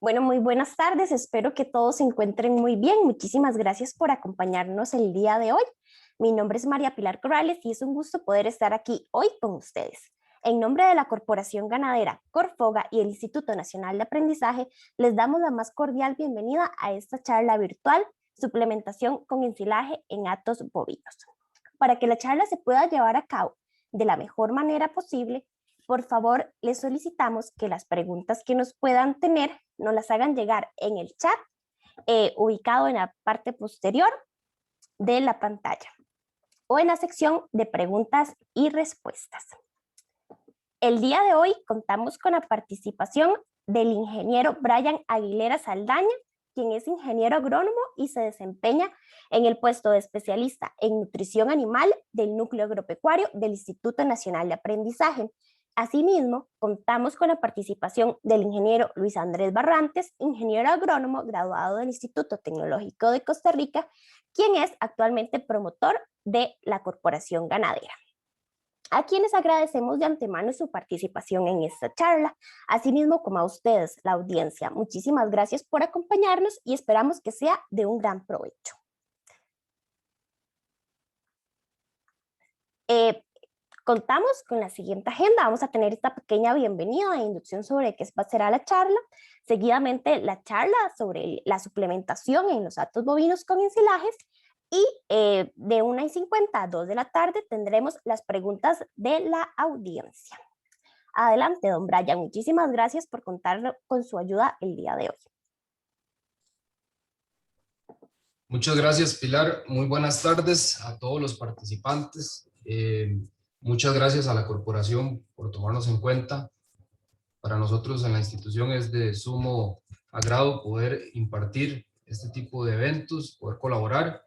Bueno, muy buenas tardes. Espero que todos se encuentren muy bien. Muchísimas gracias por acompañarnos el día de hoy. Mi nombre es María Pilar Corrales y es un gusto poder estar aquí hoy con ustedes. En nombre de la Corporación Ganadera, Corfoga y el Instituto Nacional de Aprendizaje, les damos la más cordial bienvenida a esta charla virtual, Suplementación con ensilaje en hatos bovinos. Para que la charla se pueda llevar a cabo de la mejor manera posible, por favor, les solicitamos que las preguntas que nos puedan tener nos las hagan llegar en el chat ubicado en la parte posterior de la pantalla o en la sección de preguntas y respuestas. El día de hoy contamos con la participación del ingeniero Brian Aguilera Saldaña, quien es ingeniero agrónomo y se desempeña en el puesto de especialista en nutrición animal del Núcleo Agropecuario del Instituto Nacional de Aprendizaje. Asimismo, contamos con la participación del ingeniero Luis Andrés Barrantes, ingeniero agrónomo graduado del Instituto Tecnológico de Costa Rica, quien es actualmente promotor de la Corporación Ganadera, a quienes agradecemos de antemano su participación en esta charla, asimismo como a ustedes, la audiencia. Muchísimas gracias por acompañarnos y esperamos que sea de un gran provecho. Contamos con la siguiente agenda. Vamos a tener esta pequeña bienvenida e inducción sobre qué será la charla. Seguidamente, la charla sobre la suplementación en los hatos bovinos con ensilajes. Y de 1:50 a 2 de la tarde tendremos las preguntas de la audiencia. Adelante, don Brian. Muchísimas gracias por contar con su ayuda el día de hoy. Muchas gracias, Pilar. Muy buenas tardes a todos los participantes. Muchas gracias a la corporación por tomarnos en cuenta. Para nosotros en la institución es de sumo agrado poder impartir este tipo de eventos, poder colaborar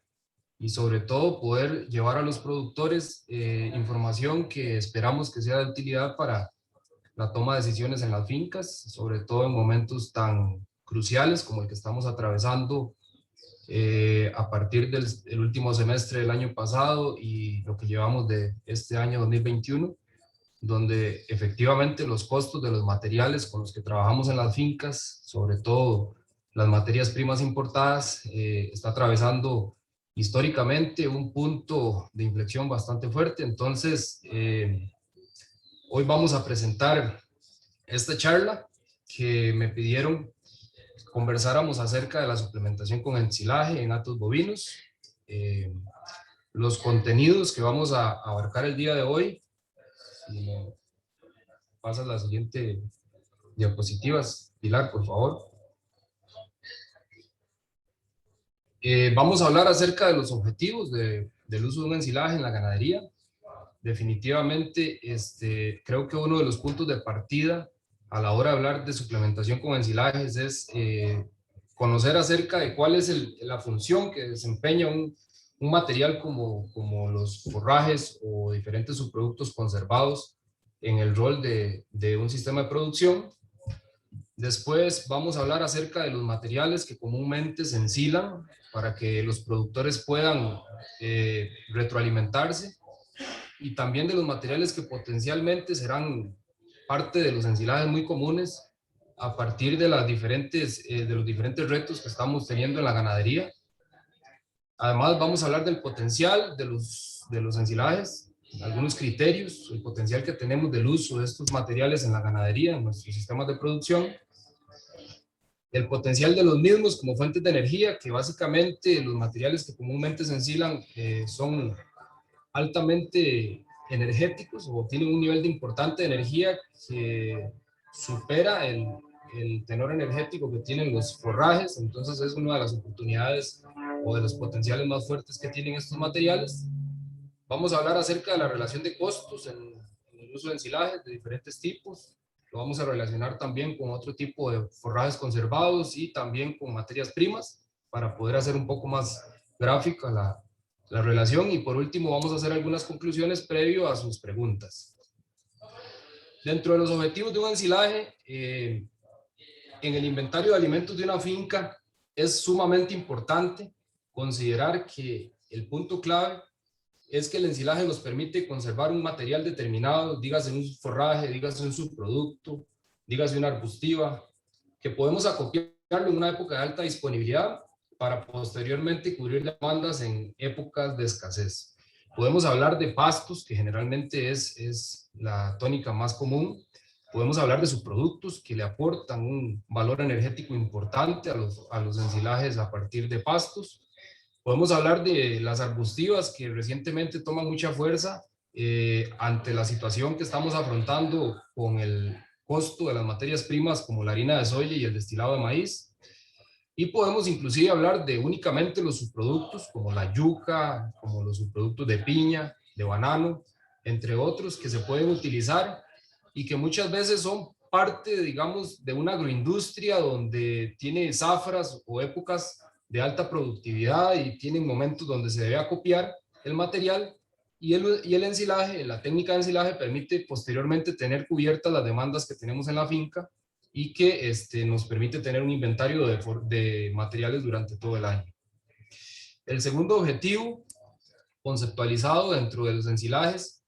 y sobre todo poder llevar a los productores información que esperamos que sea de utilidad para la toma de decisiones en las fincas, sobre todo en momentos tan cruciales como el que estamos atravesando a partir del último semestre del año pasado y lo que llevamos de este año 2021, donde efectivamente los costos de los materiales con los que trabajamos en las fincas, sobre todo las materias primas importadas, está atravesando históricamente un punto de inflexión bastante fuerte. Entonces, hoy vamos a presentar esta charla que me pidieron conversáramos acerca de la suplementación con ensilaje en hatos bovinos, los contenidos que vamos a abarcar el día de hoy. Si me pasas la siguiente diapositivas, Pilar, por favor. Vamos a hablar acerca de los objetivos del uso de un ensilaje en la ganadería. Definitivamente, creo que uno de los puntos de partida a la hora de hablar de suplementación con ensilajes es conocer acerca de cuál es la función que desempeña un material como los forrajes o diferentes subproductos conservados en el rol de un sistema de producción. Después vamos a hablar acerca de los materiales que comúnmente se ensilan para que los productores puedan retroalimentarse, y también de los materiales que potencialmente serán parte de los ensilajes muy comunes a partir de los diferentes retos que estamos teniendo en la ganadería. Además vamos a hablar del potencial de los ensilajes, algunos criterios, el potencial que tenemos del uso de estos materiales en la ganadería, en nuestros sistemas de producción, el potencial de los mismos como fuentes de energía, que básicamente los materiales que comúnmente se ensilan son altamente energéticos o tienen un nivel de importante energía que supera el tenor energético que tienen los forrajes. Entonces es una de las oportunidades o de los potenciales más fuertes que tienen estos materiales. Vamos a hablar acerca de la relación de costos en el uso de ensilajes de diferentes tipos. Lo vamos a relacionar también con otro tipo de forrajes conservados y también con materias primas para poder hacer un poco más gráfica la relación. Y por último vamos a hacer algunas conclusiones previo a sus preguntas. Dentro de los objetivos de un ensilaje, en el inventario de alimentos de una finca es sumamente importante considerar que el punto clave es que el ensilaje nos permite conservar un material determinado, dígase un forraje, dígase un subproducto, dígase una arbustiva, que podemos acopiarlo en una época de alta disponibilidad para posteriormente cubrir demandas en épocas de escasez. Podemos hablar de pastos, que generalmente es la tónica más común. Podemos hablar de subproductos que le aportan un valor energético importante a los ensilajes a partir de pastos. Podemos hablar de las arbustivas que recientemente toman mucha fuerza ante la situación que estamos afrontando con el costo de las materias primas como la harina de soya y el destilado de maíz. Y podemos inclusive hablar de únicamente los subproductos como la yuca, como los subproductos de piña, de banano, entre otros que se pueden utilizar y que muchas veces son parte, digamos, de una agroindustria donde tiene zafras o épocas de alta productividad y tienen momentos donde se debe acopiar el material y el ensilaje, la técnica de ensilaje permite posteriormente tener cubiertas las demandas que tenemos en la finca y que nos permite tener un inventario de materiales durante todo el año. El segundo objetivo conceptualizado dentro de los ensilajes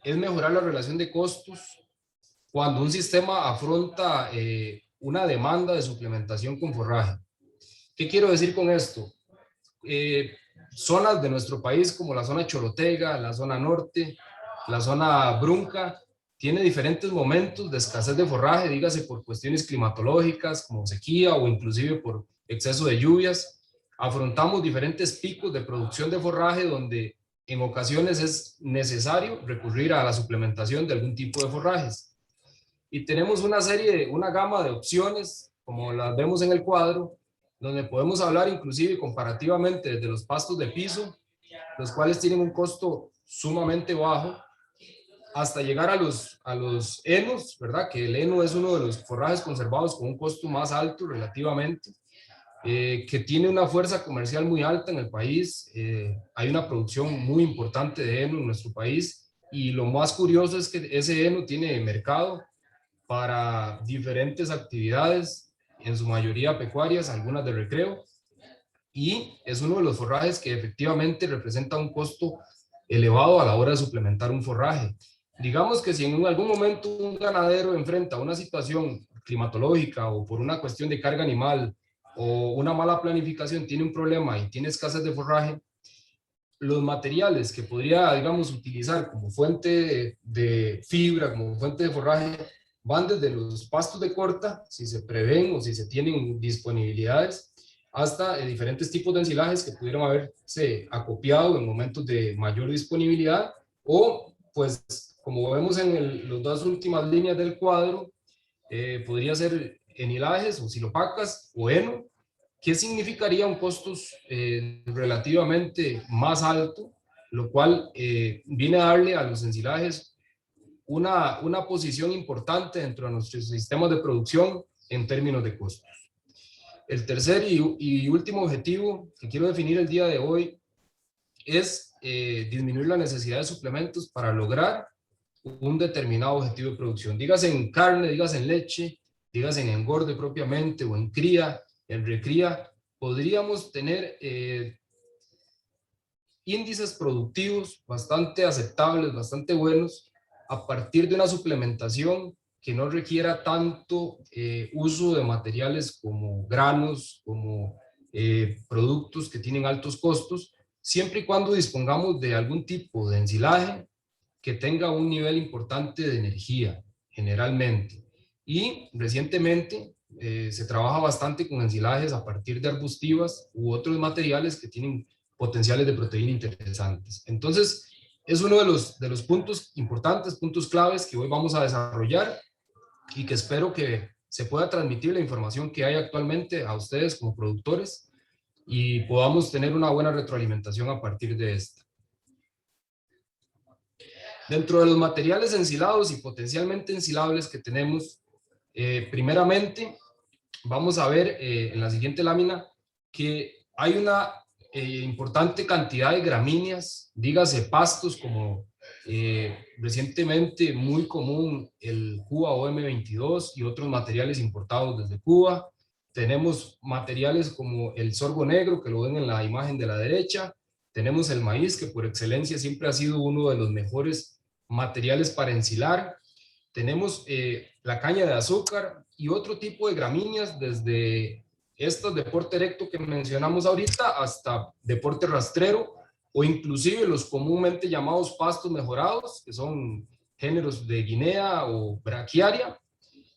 es mejorar la relación de costos cuando un sistema afronta una demanda de suplementación con forraje. ¿Qué quiero decir con esto? Zonas de nuestro país como la zona Chorotega, la zona norte, la zona Brunca, tiene diferentes momentos de escasez de forraje, dígase por cuestiones climatológicas como sequía o inclusive por exceso de lluvias. Afrontamos diferentes picos de producción de forraje donde en ocasiones es necesario recurrir a la suplementación de algún tipo de forrajes. Y tenemos una gama de opciones, como las vemos en el cuadro, donde podemos hablar inclusive comparativamente desde los pastos de piso, los cuales tienen un costo sumamente bajo, hasta llegar a los henos, ¿verdad? Que el heno es uno de los forrajes conservados con un costo más alto relativamente, que tiene una fuerza comercial muy alta en el país. Hay una producción muy importante de heno en nuestro país y lo más curioso es que ese heno tiene mercado para diferentes actividades, en su mayoría pecuarias, algunas de recreo, y es uno de los forrajes que efectivamente representa un costo elevado a la hora de suplementar un forraje. Digamos que si en algún momento un ganadero enfrenta una situación climatológica o por una cuestión de carga animal o una mala planificación tiene un problema y tiene escasez de forraje, los materiales que podría, digamos, utilizar como fuente de fibra, como fuente de forraje, van desde los pastos de corta, si se prevén o si se tienen disponibilidades, hasta diferentes tipos de ensilajes que pudieron haberse acopiado en momentos de mayor disponibilidad o, pues, como vemos en las dos últimas líneas del cuadro, podría ser enilajes o silopacas o heno, que significaría un costo relativamente más alto, lo cual viene a darle a los ensilajes una posición importante dentro de nuestros sistemas de producción en términos de costos. El tercer y último objetivo que quiero definir el día de hoy es disminuir la necesidad de suplementos para lograr un determinado objetivo de producción. Dígase en carne, dígase en leche, dígase en engorde propiamente o en cría, en recría, podríamos tener índices productivos bastante aceptables, bastante buenos, a partir de una suplementación que no requiera tanto uso de materiales como granos, como productos que tienen altos costos, siempre y cuando dispongamos de algún tipo de ensilaje que tenga un nivel importante de energía, generalmente. Y recientemente se trabaja bastante con ensilajes a partir de arbustivas u otros materiales que tienen potenciales de proteína interesantes. Entonces, es uno de los puntos importantes, puntos claves que hoy vamos a desarrollar y que espero que se pueda transmitir la información que hay actualmente a ustedes como productores y podamos tener una buena retroalimentación a partir de esto. Dentro de los materiales ensilados y potencialmente ensilables que tenemos, primeramente vamos a ver en la siguiente lámina que hay una importante cantidad de gramíneas, dígase pastos como recientemente muy común el Cuba OM22 y otros materiales importados desde Cuba. Tenemos materiales como el sorgo negro, que lo ven en la imagen de la derecha. Tenemos el maíz, que por excelencia siempre ha sido uno de los mejores materiales para ensilar. Tenemos la caña de azúcar, y otro tipo de gramíneas, desde estos de porte erecto que mencionamos ahorita hasta de porte rastrero, o inclusive los comúnmente llamados pastos mejorados, que son géneros de guinea o braquiaria,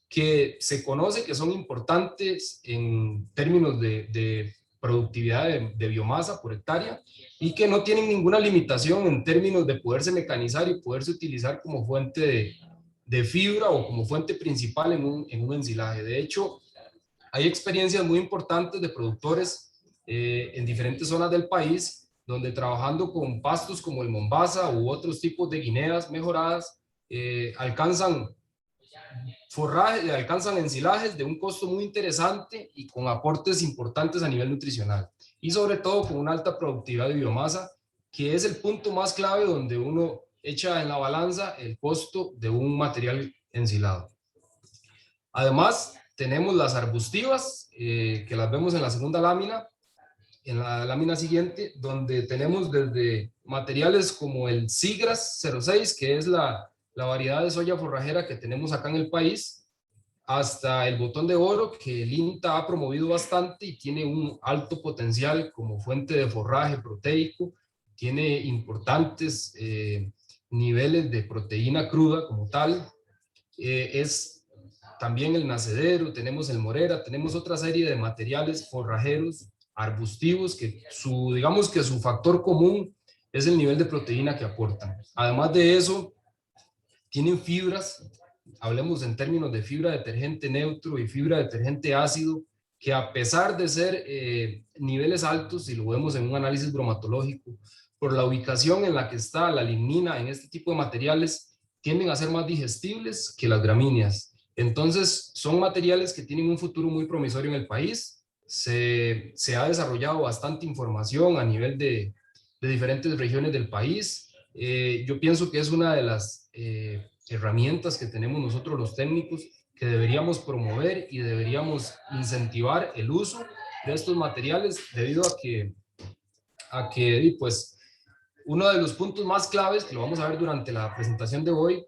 que se conoce que son importantes en términos de productividad de biomasa por hectárea y que no tienen ninguna limitación en términos de poderse mecanizar y poderse utilizar como fuente de fibra o como fuente principal en un ensilaje. De hecho, hay experiencias muy importantes de productores en diferentes zonas del país, donde trabajando con pastos como el Mombasa u otros tipos de guineas mejoradas, alcanzan forraje, alcanzan ensilajes de un costo muy interesante y con aportes importantes a nivel nutricional. Y sobre todo con una alta productividad de biomasa, que es el punto más clave donde uno echa en la balanza el costo de un material ensilado. Además, tenemos las arbustivas, que las vemos en la segunda lámina, en la lámina siguiente, donde tenemos desde materiales como el Sigras 06, que es la variedad de soya forrajera que tenemos acá en el país, hasta el botón de oro, que el INTA ha promovido bastante y tiene un alto potencial como fuente de forraje proteico, tiene importantes niveles de proteína cruda como tal, es también el nacedero, tenemos el morera, tenemos otra serie de materiales forrajeros, arbustivos, que digamos que su factor común es el nivel de proteína que aportan. Además de eso, tienen fibras, hablemos en términos de fibra detergente neutro y fibra detergente ácido, que a pesar de ser niveles altos, si lo vemos en un análisis bromatológico, por la ubicación en la que está la lignina en este tipo de materiales, tienden a ser más digestibles que las gramíneas. Entonces, son materiales que tienen un futuro muy promisorio en el país. Se ha desarrollado bastante información a nivel de diferentes regiones del país. Yo pienso que es una de las herramientas que tenemos nosotros los técnicos que deberíamos promover y deberíamos incentivar el uso de estos materiales debido a que pues, uno de los puntos más claves, que lo vamos a ver durante la presentación de hoy,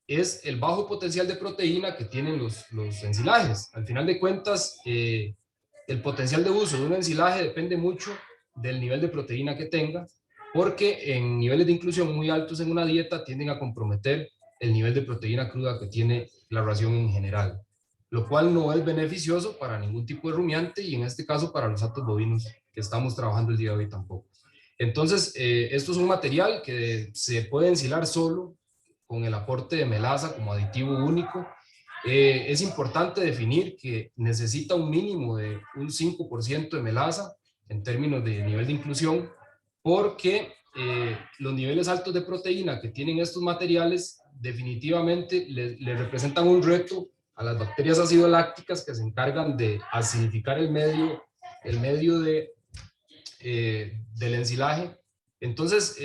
es el bajo potencial de proteína que tienen los ensilajes. Al final de cuentas, el potencial de uso de un ensilaje depende mucho del nivel de proteína que tenga, porque en niveles de inclusión muy altos en una dieta tienden a comprometer el nivel de proteína cruda que tiene la ración en general, lo cual no es beneficioso para ningún tipo de rumiante y en este caso para los atos bovinos que estamos trabajando el día de hoy tampoco. Entonces, esto es un material que se puede ensilar solo con el aporte de melaza como aditivo único. Es importante definir que necesita un mínimo de un 5% de melaza en términos de nivel de inclusión, porque los niveles altos de proteína que tienen estos materiales definitivamente le representan un reto a las bacterias acidolácticas que se encargan de acidificar el medio del ensilaje. Entonces,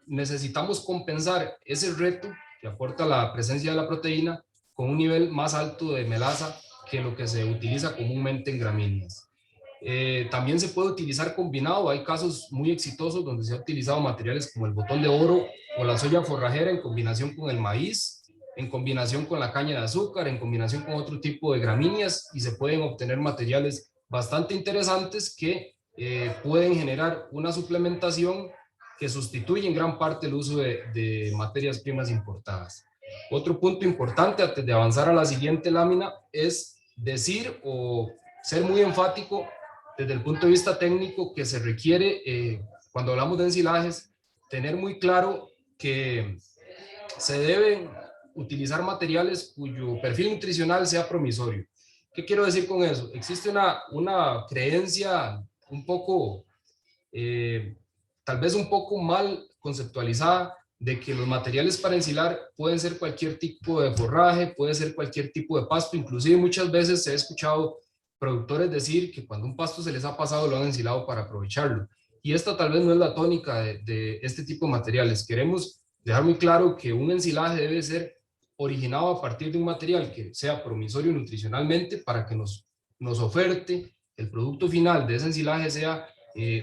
necesitamos compensar ese reto que aporta la presencia de la proteína con un nivel más alto de melaza que lo que se utiliza comúnmente en gramíneas. También se puede utilizar combinado, hay casos muy exitosos donde se ha utilizado materiales como el botón de oro o la soya forrajera en combinación con el maíz, en combinación con la caña de azúcar, en combinación con otro tipo de gramíneas, y se pueden obtener materiales bastante interesantes que pueden generar una suplementación que sustituye en gran parte el uso de materias primas importadas. Otro punto importante antes de avanzar a la siguiente lámina es decir o ser muy enfático desde el punto de vista técnico que se requiere cuando hablamos de ensilajes, tener muy claro que se deben utilizar materiales cuyo perfil nutricional sea promisorio. ¿Qué quiero decir con eso? Existe una creencia un poco, tal vez un poco mal conceptualizada, de que los materiales para ensilar pueden ser cualquier tipo de forraje, puede ser cualquier tipo de pasto. Inclusive muchas veces se ha escuchado productores decir que cuando un pasto se les ha pasado lo han ensilado para aprovecharlo. Y esta tal vez no es la tónica de este tipo de materiales. Queremos dejar muy claro que un ensilaje debe ser originado a partir de un material que sea promisorio nutricionalmente para que nos oferte el producto final de ese ensilaje sea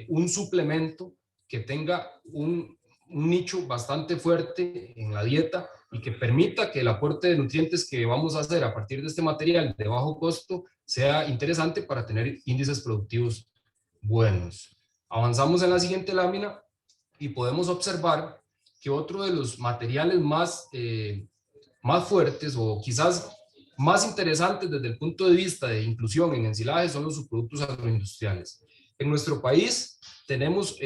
un suplemento que tenga un nicho bastante fuerte en la dieta y que permita que el aporte de nutrientes que vamos a hacer a partir de este material de bajo costo sea interesante para tener índices productivos buenos. Avanzamos en la siguiente lámina y podemos observar que otro de los materiales más fuertes o quizás más interesantes desde el punto de vista de inclusión en ensilaje son los subproductos agroindustriales. En nuestro país tenemos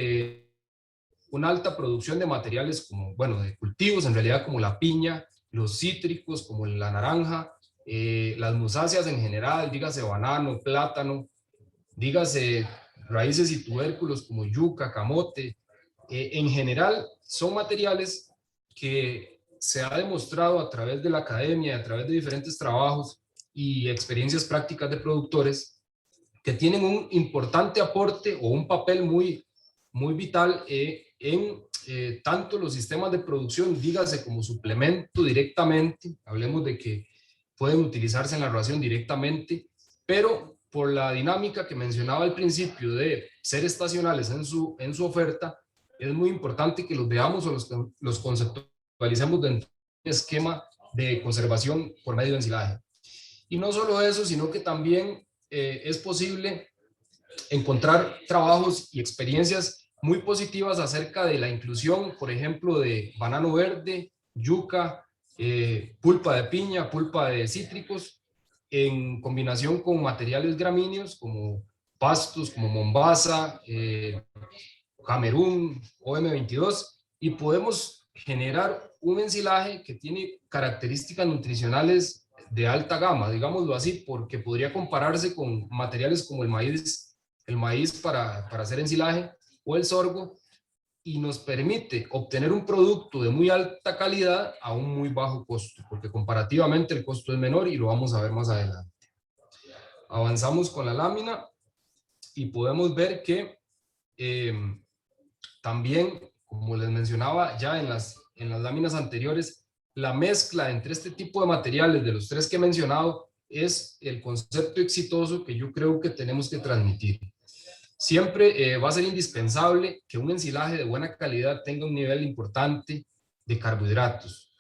una alta producción de materiales como, bueno, de cultivos, en realidad como la piña, los cítricos como la naranja, las musáceas en general, dígase banano, plátano, dígase raíces y tubérculos como yuca, camote. En general son materiales que se ha demostrado a través de la academia, a través de diferentes trabajos y experiencias prácticas de productores que tienen un importante aporte o un papel muy vital en tanto los sistemas de producción, dígase como suplemento directamente, hablemos de que pueden utilizarse en la ración directamente, pero por la dinámica que mencionaba al principio de ser estacionales en su oferta, es muy importante que los veamos o los conceptualicemos dentro de un esquema de conservación por medio de ensilaje. Y no solo eso, sino que también es posible encontrar trabajos y experiencias muy positivas acerca de la inclusión, por ejemplo, de banano verde, yuca, pulpa de piña, pulpa de cítricos, en combinación con materiales gramíneos como pastos, como Mombasa, Camerún, OM22, y podemos generar un ensilaje que tiene características nutricionales de alta gama, digámoslo así, porque podría compararse con materiales como el maíz para hacer ensilaje o el sorgo, y nos permite obtener un producto de muy alta calidad a un muy bajo costo, porque comparativamente el costo es menor y lo vamos a ver más adelante. Avanzamos con la lámina y podemos ver que también, como les mencionaba ya en las láminas anteriores, la mezcla entre este tipo de materiales de los tres que he mencionado es el concepto exitoso que yo creo que tenemos que transmitir. Siempre va a ser indispensable que un ensilaje de buena calidad tenga un nivel importante de carbohidratos,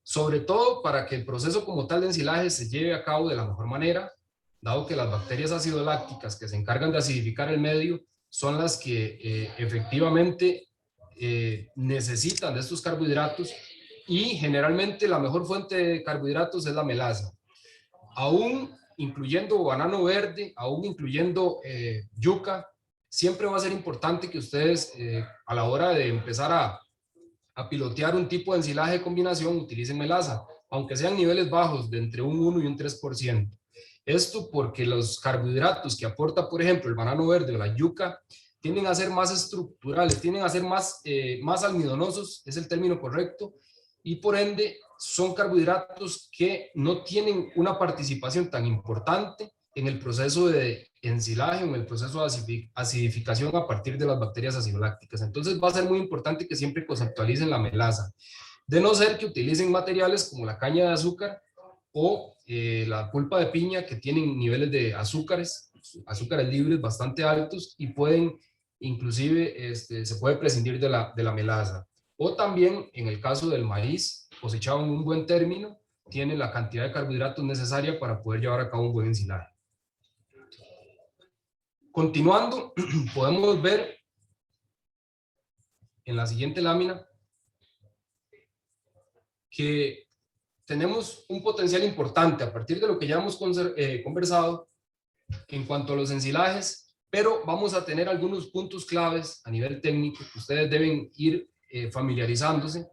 sobre todo para que el proceso como tal de ensilaje se lleve a cabo de la mejor manera, dado que las bacterias ácido-lácticas que se encargan de acidificar el medio son las que efectivamente necesitan de estos carbohidratos, y generalmente la mejor fuente de carbohidratos es la melaza. Aún incluyendo banano verde, aún incluyendo yuca, siempre va a ser importante que ustedes a la hora de empezar a pilotear un tipo de ensilaje de combinación utilicen melaza, aunque sean niveles bajos de entre un 1 y un 3%. Esto porque los carbohidratos que aporta, por ejemplo, el banano verde o la yuca, tienden a ser más estructurales, tienden a ser más almidonosos, es el término correcto, y por ende son carbohidratos que no tienen una participación tan importante en el proceso de ensilaje o en el proceso de acidificación a partir de las bacterias acidolácticas. Entonces va a ser muy importante que siempre conceptualicen la melaza, de no ser que utilicen materiales como la caña de azúcar o la pulpa de piña, que tienen niveles de azúcares libres bastante altos y pueden, inclusive, se puede prescindir de la melaza. O también, en el caso del maíz, cosechado en un buen término, tiene la cantidad de carbohidratos necesaria para poder llevar a cabo un buen ensilaje. Continuando, podemos ver en la siguiente lámina que tenemos un potencial importante a partir de lo que ya hemos conversado en cuanto a los ensilajes, pero vamos a tener algunos puntos claves a nivel técnico que ustedes deben ir familiarizándose.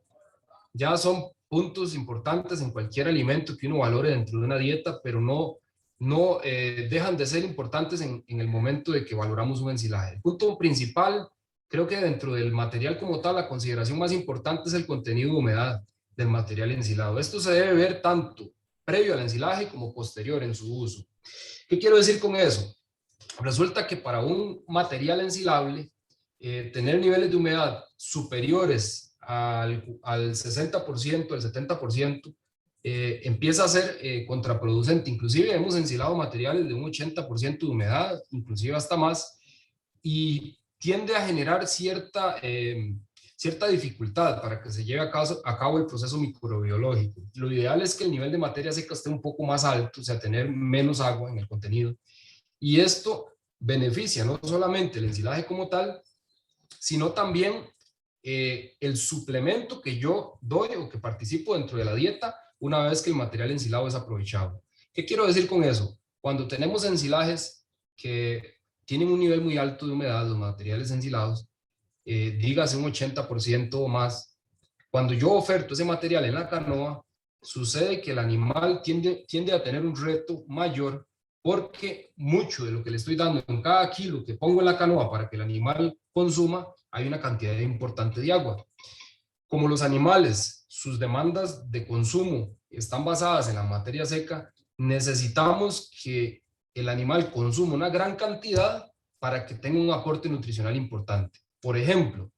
Ya son puntos importantes en cualquier alimento que uno valore dentro de una dieta, pero no dejan de ser importantes en el momento de que valoramos un ensilaje. El punto principal, creo que dentro del material como tal, la consideración más importante es el contenido de humedad del material ensilado. Esto se debe ver tanto previo al ensilaje como posterior en su uso. ¿Qué quiero decir con eso? Resulta que para un material ensilable, tener niveles de humedad superiores al 60%, al 70%, empieza a ser contraproducente. Inclusive hemos ensilado materiales de un 80% de humedad, inclusive hasta más, y tiende a generar cierta dificultad para que se lleve a cabo el proceso microbiológico. Lo ideal es que el nivel de materia seca esté un poco más alto, o sea, tener menos agua en el contenido. Y esto beneficia no solamente el ensilaje como tal, sino también el suplemento que yo doy o que participo dentro de la dieta una vez que el material ensilado es aprovechado. ¿Qué quiero decir con eso? Cuando tenemos ensilajes que tienen un nivel muy alto de humedad, los materiales ensilados, dígase un 80% o más, cuando yo oferto ese material en la canoa, sucede que el animal tiende a tener un reto mayor porque mucho de lo que le estoy dando en cada kilo que pongo en la canoa para que el animal consuma, hay una cantidad importante de agua. Como los animales, sus demandas de consumo están basadas en la materia seca, necesitamos que el animal consuma una gran cantidad para que tenga un aporte nutricional importante. Por ejemplo,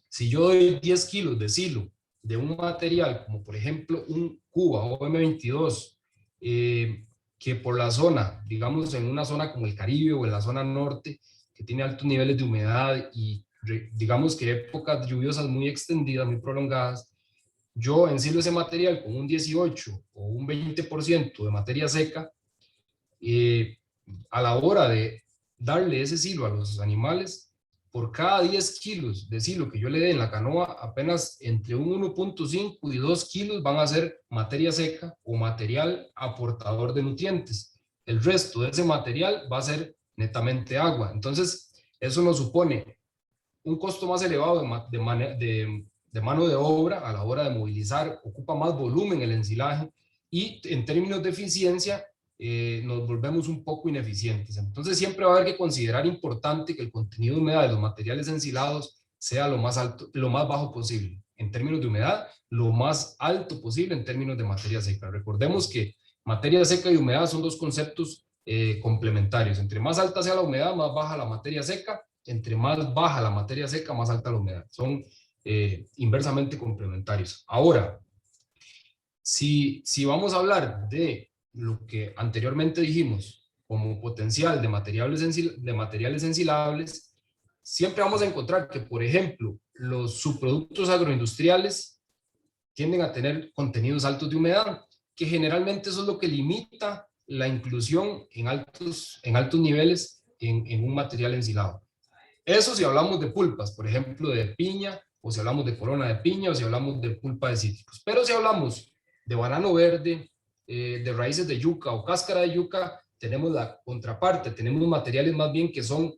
si yo doy 10 kilos de silo de un material como por ejemplo un Cuba o M22, que por la zona, digamos en una zona como el Caribe o en la zona norte, que tiene altos niveles de humedad y digamos que épocas lluviosas muy extendidas, muy prolongadas, yo ensilo ese material con un 18 o un 20% de materia seca, a la hora de darle ese silo a los animales, por cada 10 kilos de silo que yo le dé en la canoa, apenas entre un 1.5 y 2 kilos van a ser materia seca o material aportador de nutrientes. El resto de ese material va a ser netamente agua. Entonces, eso nos supone un costo más elevado de mano de obra a la hora de movilizar, ocupa más volumen el ensilaje y en términos de eficiencia nos volvemos un poco ineficientes. Entonces siempre va a haber que considerar importante que el contenido de humedad de los materiales ensilados sea lo más alto, lo más bajo posible. En términos de humedad, lo más alto posible en términos de materia seca. Recordemos que materia seca y humedad son dos conceptos complementarios. Entre más alta sea la humedad, más baja la materia seca. Entre más baja la materia seca, más alta la humedad. Son inversamente complementarios. Ahora, si vamos a hablar de lo que anteriormente dijimos como potencial de materiales ensilables, siempre vamos a encontrar que, por ejemplo, los subproductos agroindustriales tienden a tener contenidos altos de humedad, que generalmente eso es lo que limita la inclusión en altos niveles en un material ensilado. Eso si hablamos de pulpas, por ejemplo, de piña, o si hablamos de corona de piña, o si hablamos de pulpa de cítricos. Pero si hablamos de banano verde, de raíces de yuca o cáscara de yuca, tenemos la contraparte, tenemos materiales más bien que son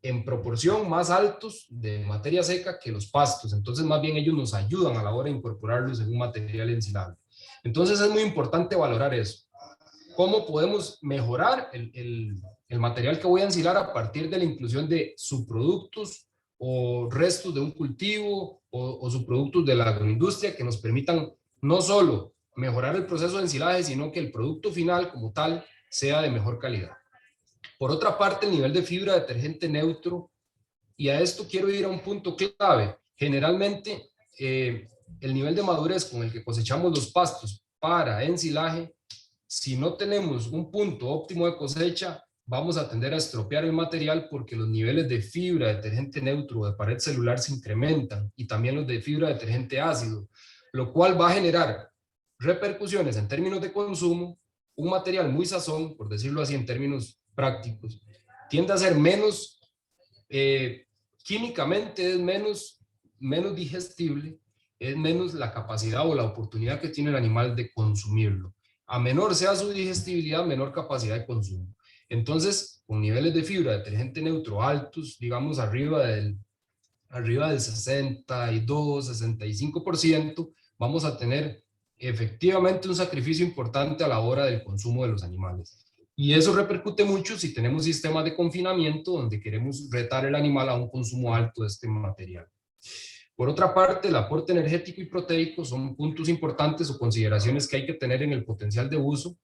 en proporción más altos de materia seca que los pastos. Entonces, más bien ellos nos ayudan a la hora de incorporarlos en un material ensilable. Entonces, es muy importante valorar eso. ¿Cómo podemos mejorar el material que voy a ensilar a partir de la inclusión de subproductos o restos de un cultivo o subproductos de la agroindustria que nos permitan no solo mejorar el proceso de ensilaje, sino que el producto final como tal sea de mejor calidad? Por otra parte, el nivel de fibra detergente neutro, y a esto quiero ir a un punto clave. Generalmente, el nivel de madurez con el que cosechamos los pastos para ensilaje, si no tenemos un punto óptimo de cosecha, vamos a tender a estropear el material porque los niveles de fibra detergente neutro de pared celular se incrementan y también los de fibra detergente ácido, lo cual va a generar repercusiones en términos de consumo. Un material muy sazón, por decirlo así en términos prácticos, tiende a ser menos, químicamente es menos digestible, es menos la capacidad o la oportunidad que tiene el animal de consumirlo. A menor sea su digestibilidad, menor capacidad de consumo. Entonces, con niveles de fibra detergente neutro altos, digamos arriba del 62, 65%, vamos a tener efectivamente un sacrificio importante a la hora del consumo de los animales. Y eso repercute mucho si tenemos sistemas de confinamiento donde queremos retar el animal a un consumo alto de este material. Por otra parte, el aporte energético y proteico son puntos importantes o consideraciones que hay que tener en el potencial de uso,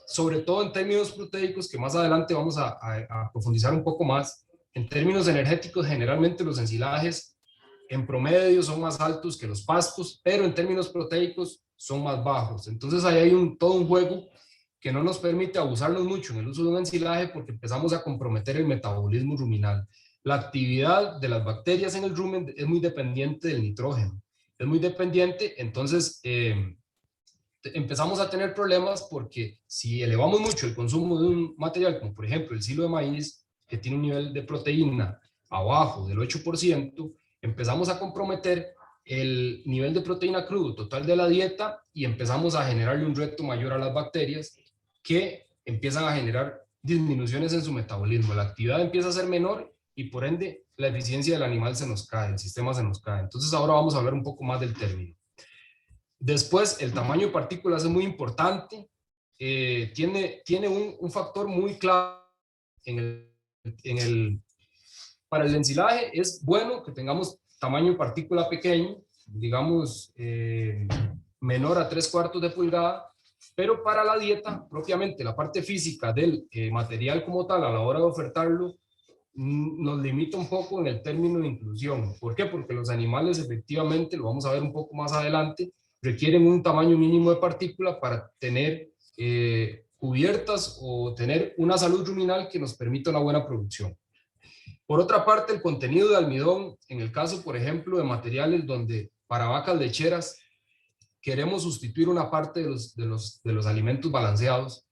sobre todo en términos proteicos, que más adelante vamos a profundizar un poco más. En términos energéticos, generalmente los ensilajes en promedio son más altos que los pastos, pero en términos proteicos son más bajos. Entonces ahí hay todo un juego que no nos permite abusarnos mucho en el uso de un ensilaje porque empezamos a comprometer el metabolismo ruminal. La actividad de las bacterias en el rumen es muy dependiente del nitrógeno. Es muy dependiente, entonces empezamos a tener problemas porque si elevamos mucho el consumo de un material, como por ejemplo el silo de maíz, que tiene un nivel de proteína abajo del 8%, empezamos a comprometer el nivel de proteína crudo total de la dieta y empezamos a generarle un reto mayor a las bacterias que empiezan a generar disminuciones en su metabolismo. La actividad empieza a ser menor y por ende la eficiencia del animal se nos cae, el sistema se nos cae. Entonces ahora vamos a hablar un poco más del término. Después, el tamaño de partículas es muy importante. Tiene un factor muy clave en para el ensilaje. Es bueno que tengamos tamaño de partícula pequeño, digamos menor a 3/4 de pulgada, pero para la dieta, propiamente la parte física del material como tal, a la hora de ofertarlo, nos limita un poco en el término de inclusión. ¿Por qué? Porque los animales efectivamente, lo vamos a ver un poco más adelante, requieren un tamaño mínimo de partícula para tener cubiertas o tener una salud ruminal que nos permita una buena producción. Por otra parte, el contenido de almidón, en el caso, por ejemplo, de materiales donde para vacas lecheras queremos sustituir una parte de los alimentos balanceados,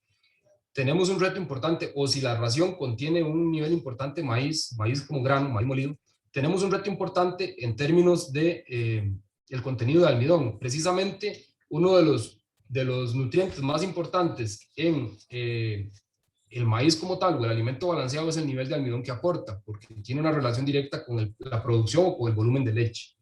tenemos un reto importante, o si la ración contiene un nivel importante de maíz como grano, maíz molido, tenemos un reto importante en términos de el contenido de almidón. Precisamente uno de los nutrientes más importantes en el maíz como tal o el alimento balanceado es el nivel de almidón que aporta, porque tiene una relación directa con la producción o con el volumen de leche.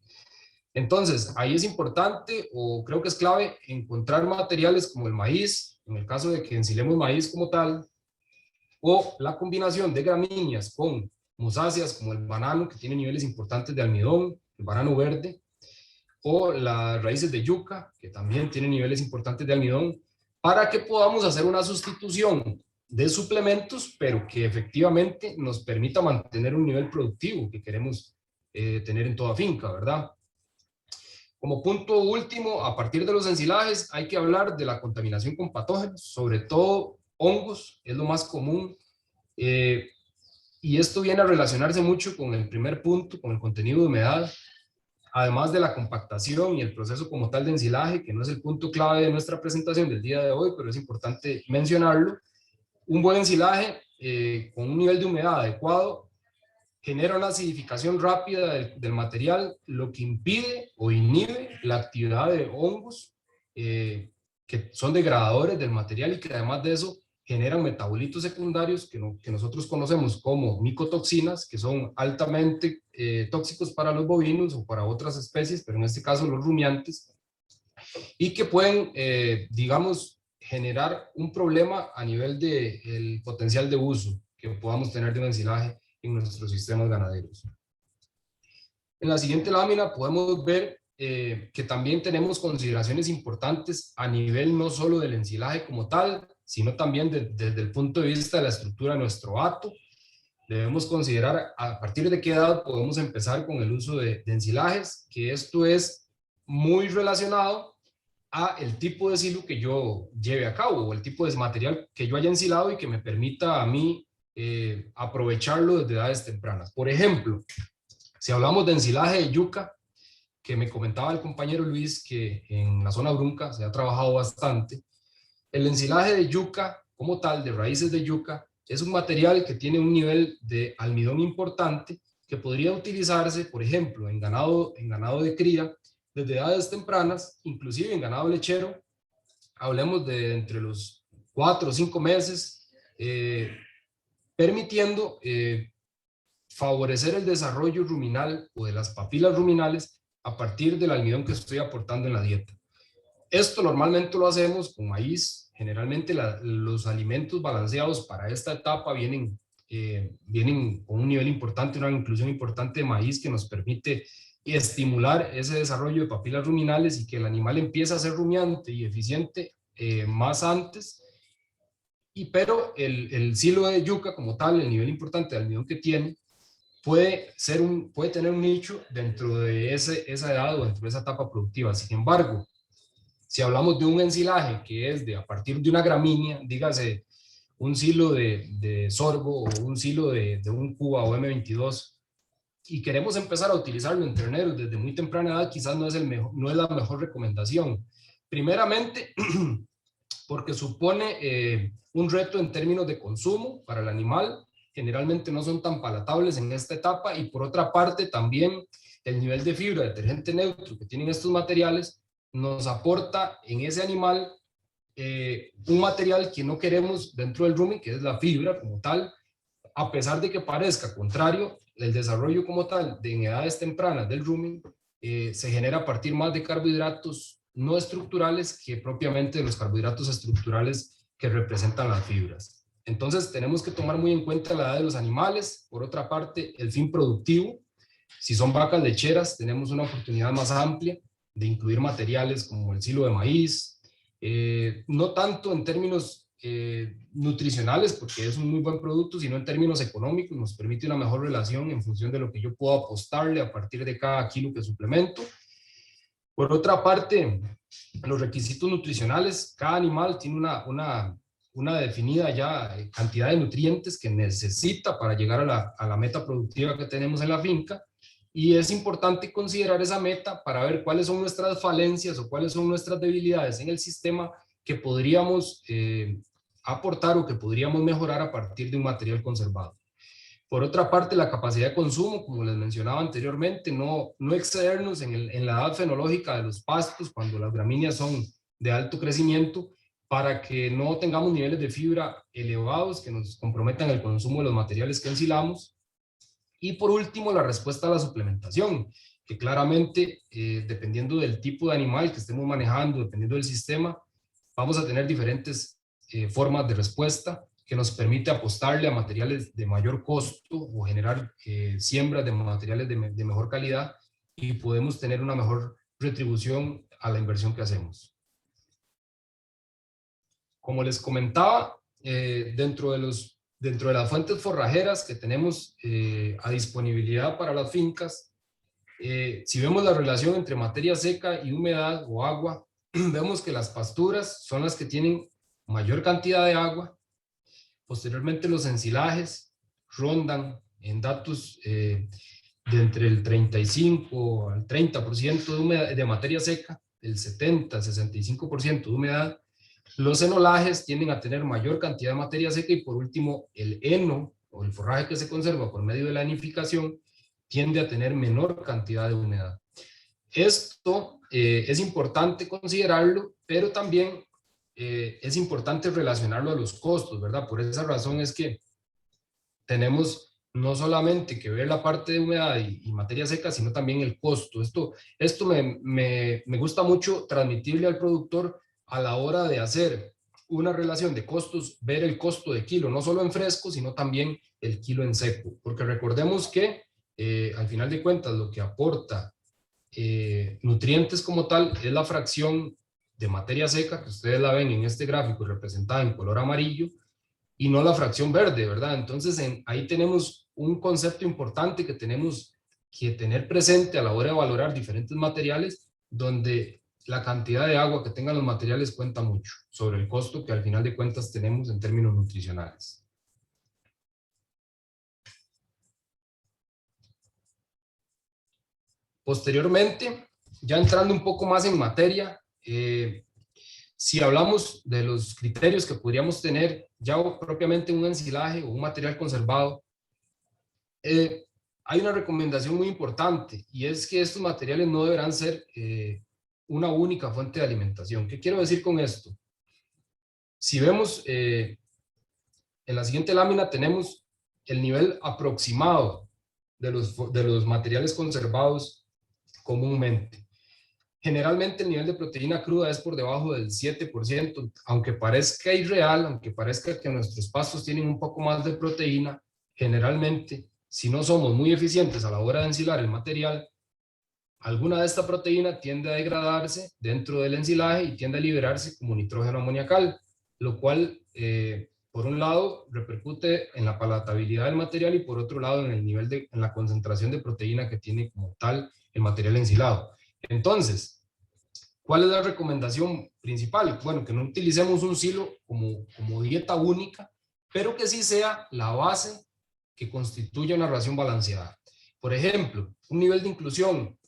Entonces, ahí es importante o creo que es clave encontrar materiales como el maíz, en el caso de que ensilemos maíz como tal, o la combinación de gramíneas con musáceas como el banano, que tiene niveles importantes de almidón, el banano verde, o las raíces de yuca, que también tienen niveles importantes de almidón, para que podamos hacer una sustitución de suplementos, pero que efectivamente nos permita mantener un nivel productivo que queremos tener en toda finca, ¿verdad? Como punto último, a partir de los ensilajes, hay que hablar de la contaminación con patógenos, sobre todo hongos, es lo más común. Y esto viene a relacionarse mucho con el primer punto, con el contenido de humedad, además de la compactación y el proceso como tal de ensilaje, que no es el punto clave de nuestra presentación del día de hoy, pero es importante mencionarlo. Un buen ensilaje con un nivel de humedad adecuado genera una acidificación rápida del material, lo que impide o inhibe la actividad de hongos que son degradadores del material y que además de eso generan metabolitos secundarios que nosotros conocemos como micotoxinas, que son altamente tóxicos para los bovinos o para otras especies, pero en este caso los rumiantes, y que pueden, digamos, generar un problema a nivel del potencial de uso que podamos tener de un ensilaje en nuestros sistemas ganaderos. En la siguiente lámina podemos ver que también tenemos consideraciones importantes a nivel no solo del ensilaje como tal, sino también desde el punto de vista de la estructura de nuestro hato. Debemos considerar a partir de qué edad podemos empezar con el uso de ensilajes, que esto es muy relacionado a el tipo de silo que yo lleve a cabo o el tipo de material que yo haya ensilado y que me permita a mí aprovecharlo desde edades tempranas. Por ejemplo, si hablamos de ensilaje de yuca, que me comentaba el compañero Luis que en la zona Brunca se ha trabajado bastante, el ensilaje de yuca como tal, de raíces de yuca, es un material que tiene un nivel de almidón importante que podría utilizarse, por ejemplo, en ganado de cría, desde edades tempranas, inclusive en ganado lechero, hablemos de entre los 4 o 5 meses, permitiendo favorecer el desarrollo ruminal o de las papilas ruminales a partir del almidón que estoy aportando en la dieta. Esto normalmente lo hacemos con maíz. Generalmente los alimentos balanceados para esta etapa vienen con un nivel importante, una inclusión importante de maíz que nos permite estimular ese desarrollo de papilas ruminales y que el animal empiece a ser rumiante y eficiente más antes. Pero el silo de yuca como tal, el nivel importante de almidón que tiene, puede tener un nicho dentro de esa edad o dentro de esa etapa productiva. Sin embargo, si hablamos de un ensilaje que es a partir de una gramínea, dígase un silo de sorgo o un silo de un Cuba o M22, y queremos empezar a utilizarlo en terneros desde muy temprana edad, quizás no es la mejor recomendación. Primeramente, porque supone un reto en términos de consumo para el animal, generalmente no son tan palatables en esta etapa, y por otra parte también el nivel de fibra detergente neutro que tienen estos materiales nos aporta en ese animal un material que no queremos dentro del rooming, que es la fibra como tal, a pesar de que parezca contrario, el desarrollo como tal de en edades tempranas del rooming se genera a partir más de carbohidratos no estructurales que propiamente de los carbohidratos estructurales que representan las fibras. Entonces tenemos que tomar muy en cuenta la edad de los animales. Por otra parte, el fin productivo. Si son vacas lecheras, tenemos una oportunidad más amplia de incluir materiales como el silo de maíz, no tanto en términos nutricionales, porque es un muy buen producto, sino en términos económicos, nos permite una mejor relación en función de lo que yo puedo apostarle a partir de cada kilo que suplemento. Por otra parte, los requisitos nutricionales, cada animal tiene una definida ya cantidad de nutrientes que necesita para llegar a la meta productiva que tenemos en la finca, y es importante considerar esa meta para ver cuáles son nuestras falencias o cuáles son nuestras debilidades en el sistema que podríamos aportar o que podríamos mejorar a partir de un material conservado. Por otra parte, la capacidad de consumo, como les mencionaba anteriormente, no excedernos en la edad fenológica de los pastos cuando las gramíneas son de alto crecimiento, para que no tengamos niveles de fibra elevados que nos comprometan el consumo de los materiales que ensilamos. Y por último, la respuesta a la suplementación, que claramente, dependiendo del tipo de animal que estemos manejando, dependiendo del sistema, vamos a tener diferentes formas de respuesta que nos permite apostarle a materiales de mayor costo o generar siembras de materiales de mejor calidad, y podemos tener una mejor retribución a la inversión que hacemos. Como les comentaba, dentro de las fuentes forrajeras que tenemos a disponibilidad para las fincas, si vemos la relación entre materia seca y humedad o agua, vemos que las pasturas son las que tienen mayor cantidad de agua. Posteriormente los ensilajes rondan en datos de entre el 35 al 30% de materia seca, el 70-65% de humedad. Los enolajes tienden a tener mayor cantidad de materia seca, y por último el heno o el forraje que se conserva por medio de la anificación tiende a tener menor cantidad de humedad. Esto es importante considerarlo, pero también es importante relacionarlo a los costos, ¿verdad? Por esa razón es que tenemos no solamente que ver la parte de humedad y materia seca, sino también el costo. Esto me gusta mucho transmitirle al productor a la hora de hacer una relación de costos, ver el costo de kilo, no solo en fresco, sino también el kilo en seco, porque recordemos que al final de cuentas lo que aporta nutrientes como tal es la fracción de materia seca, que ustedes la ven en este gráfico representada en color amarillo, y no la fracción verde, ¿verdad? Entonces ahí tenemos un concepto importante que tenemos que tener presente a la hora de valorar diferentes materiales, donde la cantidad de agua que tengan los materiales cuenta mucho sobre el costo que al final de cuentas tenemos en términos nutricionales. Posteriormente, ya entrando un poco más en materia, si hablamos de los criterios que podríamos tener ya propiamente un ensilaje o un material conservado, hay una recomendación muy importante, y es que estos materiales no deberán ser una única fuente de alimentación. ¿Qué quiero decir con esto? Si vemos en la siguiente lámina tenemos el nivel aproximado de los materiales conservados comúnmente. Generalmente el nivel de proteína cruda es por debajo del 7%, aunque parezca irreal, aunque parezca que nuestros pastos tienen un poco más de proteína, generalmente, si no somos muy eficientes a la hora de ensilar el material, alguna de esta proteína tiende a degradarse dentro del ensilaje y tiende a liberarse como nitrógeno amoniacal, lo cual, por un lado, repercute en la palatabilidad del material, y por otro lado, en el nivel en la concentración de proteína que tiene como tal el material ensilado. Entonces, ¿cuál es la recomendación principal? Bueno, que no utilicemos un silo como dieta única, pero que sí sea la base que constituya una ración balanceada. Por ejemplo, un nivel de inclusión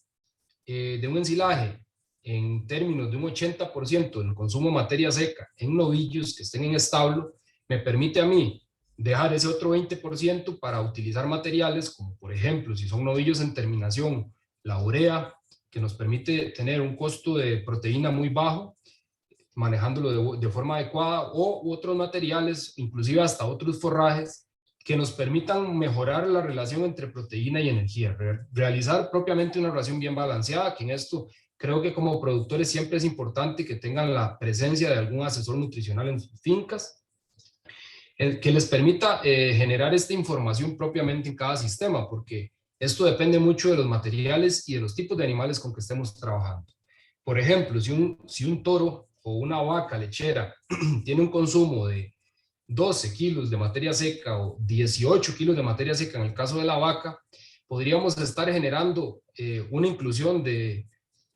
de un ensilaje en términos de un 80% del consumo de materia seca en novillos que estén en establo, me permite a mí dejar ese otro 20% para utilizar materiales como, por ejemplo, si son novillos en terminación, la urea, que nos permite tener un costo de proteína muy bajo, manejándolo de forma adecuada, o otros materiales, inclusive hasta otros forrajes, que nos permitan mejorar la relación entre proteína y energía, realizar propiamente una relación bien balanceada, que en esto creo que como productores siempre es importante que tengan la presencia de algún asesor nutricional en sus fincas, que les permita generar esta información propiamente en cada sistema, porque esto depende mucho de los materiales y de los tipos de animales con que estemos trabajando. Por ejemplo, si un toro o una vaca lechera tiene un consumo de 12 kilos de materia seca o 18 kilos de materia seca en el caso de la vaca, podríamos estar generando una inclusión de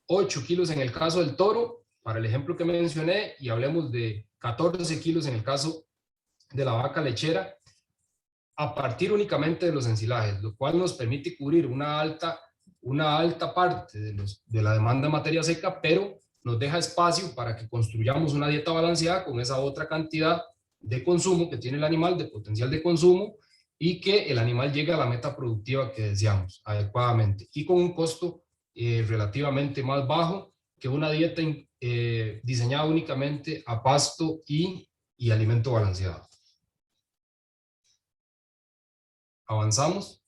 8 kilos en el caso del toro, para el ejemplo que mencioné, y hablemos de 14 kilos en el caso de la vaca lechera, a partir únicamente de los ensilajes, lo cual nos permite cubrir una alta parte de la demanda de materia seca, pero nos deja espacio para que construyamos una dieta balanceada con esa otra cantidad de consumo que tiene el animal, de potencial de consumo, y que el animal llegue a la meta productiva que deseamos adecuadamente y con un costo relativamente más bajo que una dieta diseñada únicamente a pasto y alimento balanceado. Avanzamos.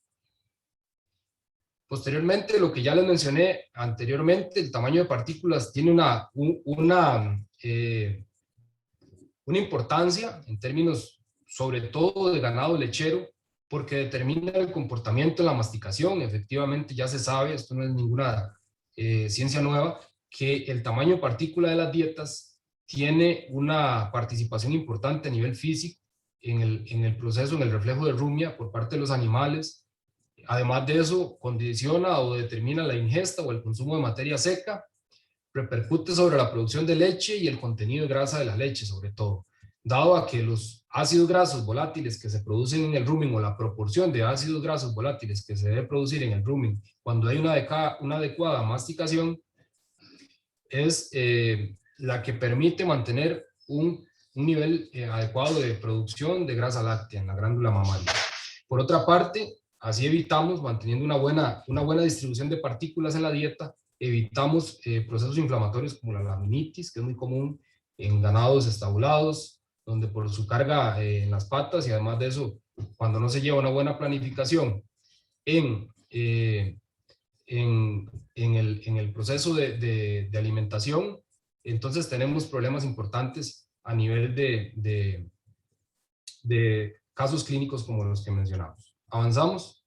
Posteriormente, lo que ya les mencioné anteriormente, el tamaño de partículas tiene una importancia en términos sobre todo de ganado lechero, porque determina el comportamiento de la masticación. Efectivamente ya se sabe, esto no es ninguna ciencia nueva, que el tamaño de partícula de las dietas tiene una participación importante a nivel físico en el proceso, en el reflejo de rumia por parte de los animales. Además de eso, condiciona o determina la ingesta o el consumo de materia seca, repercute sobre la producción de leche y el contenido de grasa de la leche, sobre todo, dado a que los ácidos grasos volátiles que se producen en el rumen o la proporción de ácidos grasos volátiles que se debe producir en el rumen cuando hay una adecuada masticación es la que permite mantener un nivel adecuado de producción de grasa láctea en la glándula mamaria. Por otra parte, así evitamos, manteniendo una buena distribución de partículas en la dieta, evitamos procesos inflamatorios como la laminitis, que es muy común en ganados estabulados, donde por su carga en las patas y además de eso, cuando no se lleva una buena planificación en el proceso de alimentación, entonces tenemos problemas importantes a nivel de casos clínicos como los que mencionamos. Avanzamos.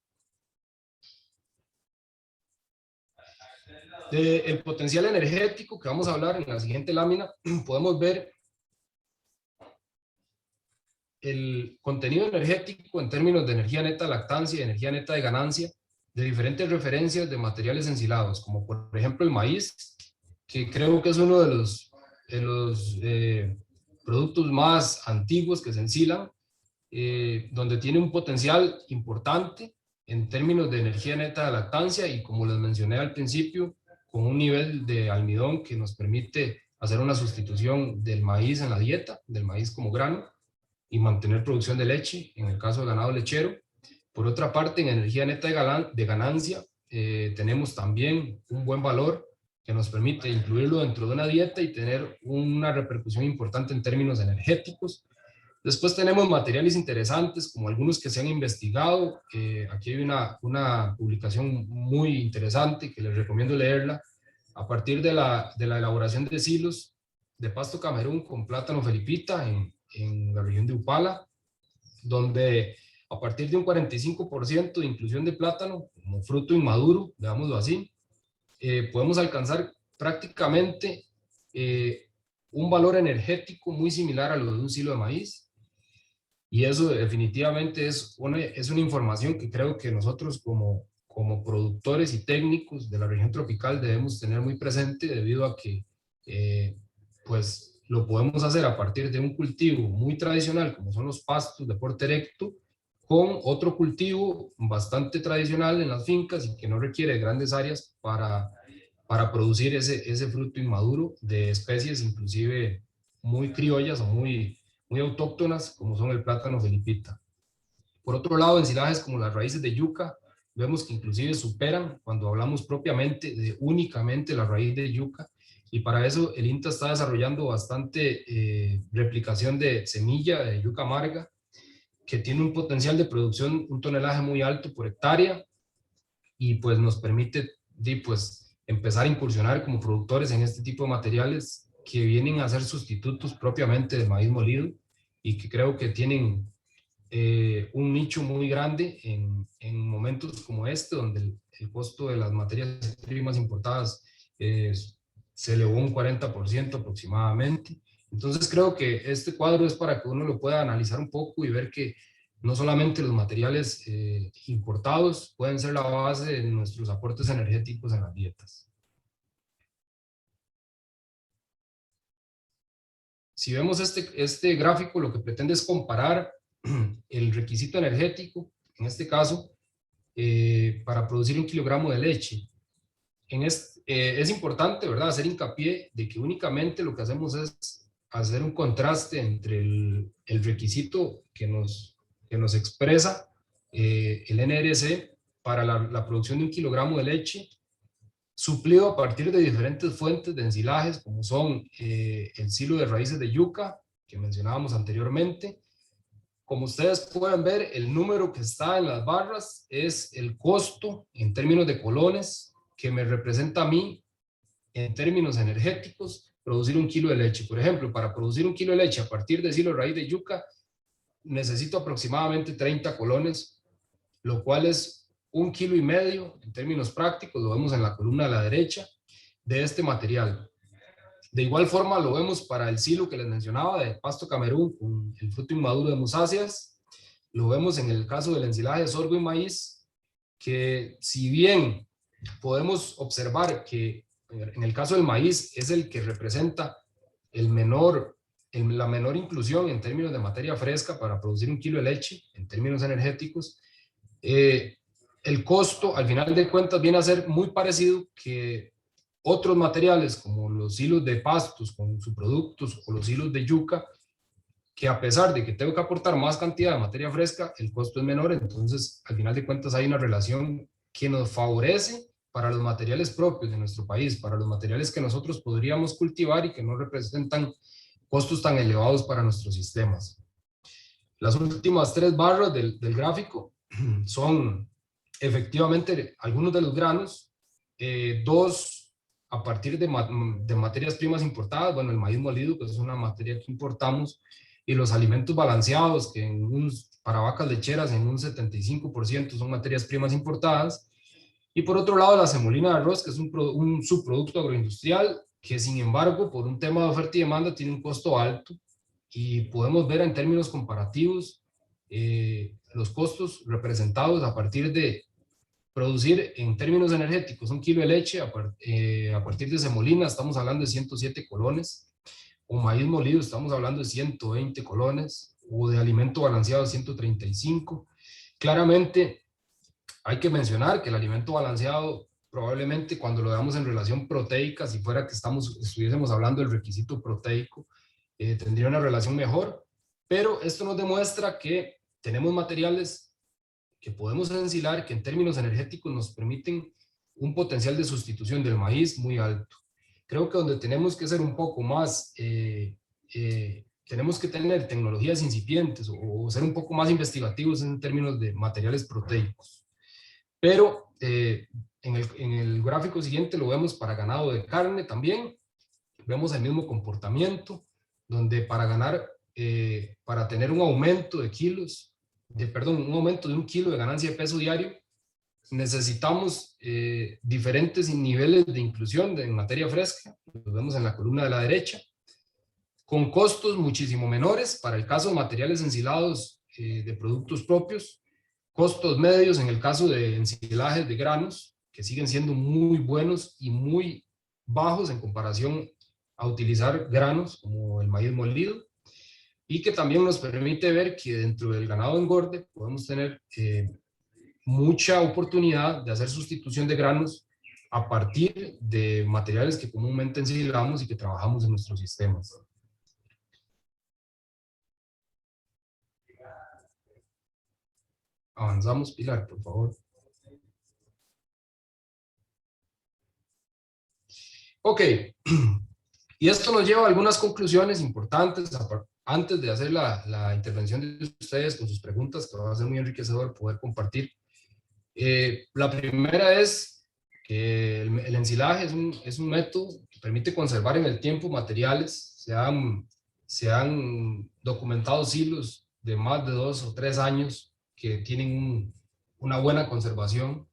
El potencial energético que vamos a hablar en la siguiente lámina, podemos ver el contenido energético en términos de energía neta de lactancia y energía neta de ganancia de diferentes referencias de materiales ensilados, como por ejemplo el maíz, que creo que es uno de los productos más antiguos que se ensilan, donde tiene un potencial importante en términos de energía neta de lactancia y, como les mencioné al principio, con un nivel de almidón que nos permite hacer una sustitución del maíz en la dieta, del maíz como grano, y mantener producción de leche en el caso del ganado lechero. Por otra parte, en energía neta de ganancia, tenemos también un buen valor que nos permite incluirlo dentro de una dieta y tener una repercusión importante en términos energéticos. Después tenemos materiales interesantes, como algunos que se han investigado. Aquí hay una publicación muy interesante que les recomiendo leerla, a partir de la elaboración de silos de pasto Camerún con plátano felipita en la región de Upala, donde a partir de un 45% de inclusión de plátano como fruto inmaduro, digámoslo así, podemos alcanzar prácticamente un valor energético muy similar a lo de un silo de maíz. Y eso definitivamente es una información que creo que nosotros como productores y técnicos de la región tropical debemos tener muy presente, debido a que pues lo podemos hacer a partir de un cultivo muy tradicional como son los pastos de porte erecto, con otro cultivo bastante tradicional en las fincas y que no requiere grandes áreas para producir ese fruto inmaduro de especies inclusive muy criollas o muy autóctonas, como son el plátano felipita. Por otro lado, ensilajes como las raíces de yuca, vemos que inclusive superan cuando hablamos propiamente de únicamente la raíz de yuca, y para eso el INTA está desarrollando bastante replicación de semilla de yuca amarga, que tiene un potencial de producción, un tonelaje muy alto por hectárea, y pues nos permite pues, empezar a incursionar como productores en este tipo de materiales que vienen a ser sustitutos propiamente del maíz molido y que creo que tienen un nicho muy grande en momentos como este, donde el costo de las materias primas importadas se elevó un 40% aproximadamente. Entonces creo que este cuadro es para que uno lo pueda analizar un poco y ver que no solamente los materiales importados pueden ser la base de nuestros aportes energéticos en las dietas. Si vemos este gráfico, lo que pretende es comparar el requisito energético, en este caso, para producir 1 kilogramo de leche. Es importante, ¿verdad?, hacer hincapié de que únicamente lo que hacemos es hacer un contraste entre el requisito que nos expresa el NRC para la producción de 1 kilogramo de leche, suplido a partir de diferentes fuentes de ensilajes, como son el silo de raíces de yuca, que mencionábamos anteriormente. Como ustedes pueden ver, el número que está en las barras es el costo en términos de colones que me representa a mí en términos energéticos producir 1 kilo de leche. Por ejemplo, para producir 1 kilo de leche a partir de silo de raíz de yuca necesito aproximadamente 30 colones, lo cual es 1,5 kilos en términos prácticos, lo vemos en la columna de la derecha, de este material. De igual forma lo vemos para el silo que les mencionaba de Pasto Camerún con el fruto inmaduro de musáceas. Lo vemos en el caso del ensilaje de sorgo y maíz, que si bien podemos observar que en el caso del maíz es el que representa la menor inclusión en términos de materia fresca para producir 1 kilo de leche, en términos energéticos, el costo al final de cuentas viene a ser muy parecido que otros materiales como los hilos de pastos con subproductos o los hilos de yuca, que a pesar de que tengo que aportar más cantidad de materia fresca, el costo es menor. Entonces, al final de cuentas hay una relación que nos favorece para los materiales propios de nuestro país, para los materiales que nosotros podríamos cultivar y que no representan costos tan elevados para nuestros sistemas. Las últimas 3 barras del gráfico son efectivamente algunos de los granos, 2 a partir de materias primas importadas, bueno, el maíz molido, pues es una materia que importamos, y los alimentos balanceados, que para vacas lecheras en un 75% son materias primas importadas, y por otro lado la semolina de arroz, que es un subproducto agroindustrial, que sin embargo, por un tema de oferta y demanda, tiene un costo alto, y podemos ver en términos comparativos los costos representados a partir de producir en términos energéticos 1 kilo de leche a partir de semolina, estamos hablando de 107 colones, o maíz molido estamos hablando de 120 colones, o de alimento balanceado 135. Claramente hay que mencionar que el alimento balanceado probablemente cuando lo veamos en relación proteica, si fuera que estuviésemos hablando del requisito proteico, tendría una relación mejor, pero esto nos demuestra que tenemos materiales que podemos ensilar que en términos energéticos nos permiten un potencial de sustitución del maíz muy alto. Creo que donde tenemos que ser un poco más, tenemos que tener tecnologías incipientes o ser un poco más investigativos en términos de materiales proteicos. Pero en el gráfico siguiente lo vemos para ganado de carne también, vemos el mismo comportamiento, donde para tener un aumento de kilos, un aumento de 1 kilo de ganancia de peso diario, necesitamos diferentes niveles de inclusión en materia fresca, los vemos en la columna de la derecha, con costos muchísimo menores para el caso de materiales ensilados de productos propios, costos medios en el caso de ensilajes de granos, que siguen siendo muy buenos y muy bajos en comparación a utilizar granos como el maíz molido. y que también nos permite ver que dentro del ganado engorde podemos tener mucha oportunidad de hacer sustitución de granos a partir de materiales que comúnmente ensilamos y que trabajamos en nuestros sistemas. Avanzamos, Pilar, por favor. Ok, y esto nos lleva a algunas conclusiones importantes antes de hacer la intervención de ustedes con sus preguntas, que va a ser muy enriquecedor poder compartir. La primera es que el ensilaje es un método que permite conservar en el tiempo materiales. Se han documentado silos de más de 2 o 3 años que tienen una buena conservación.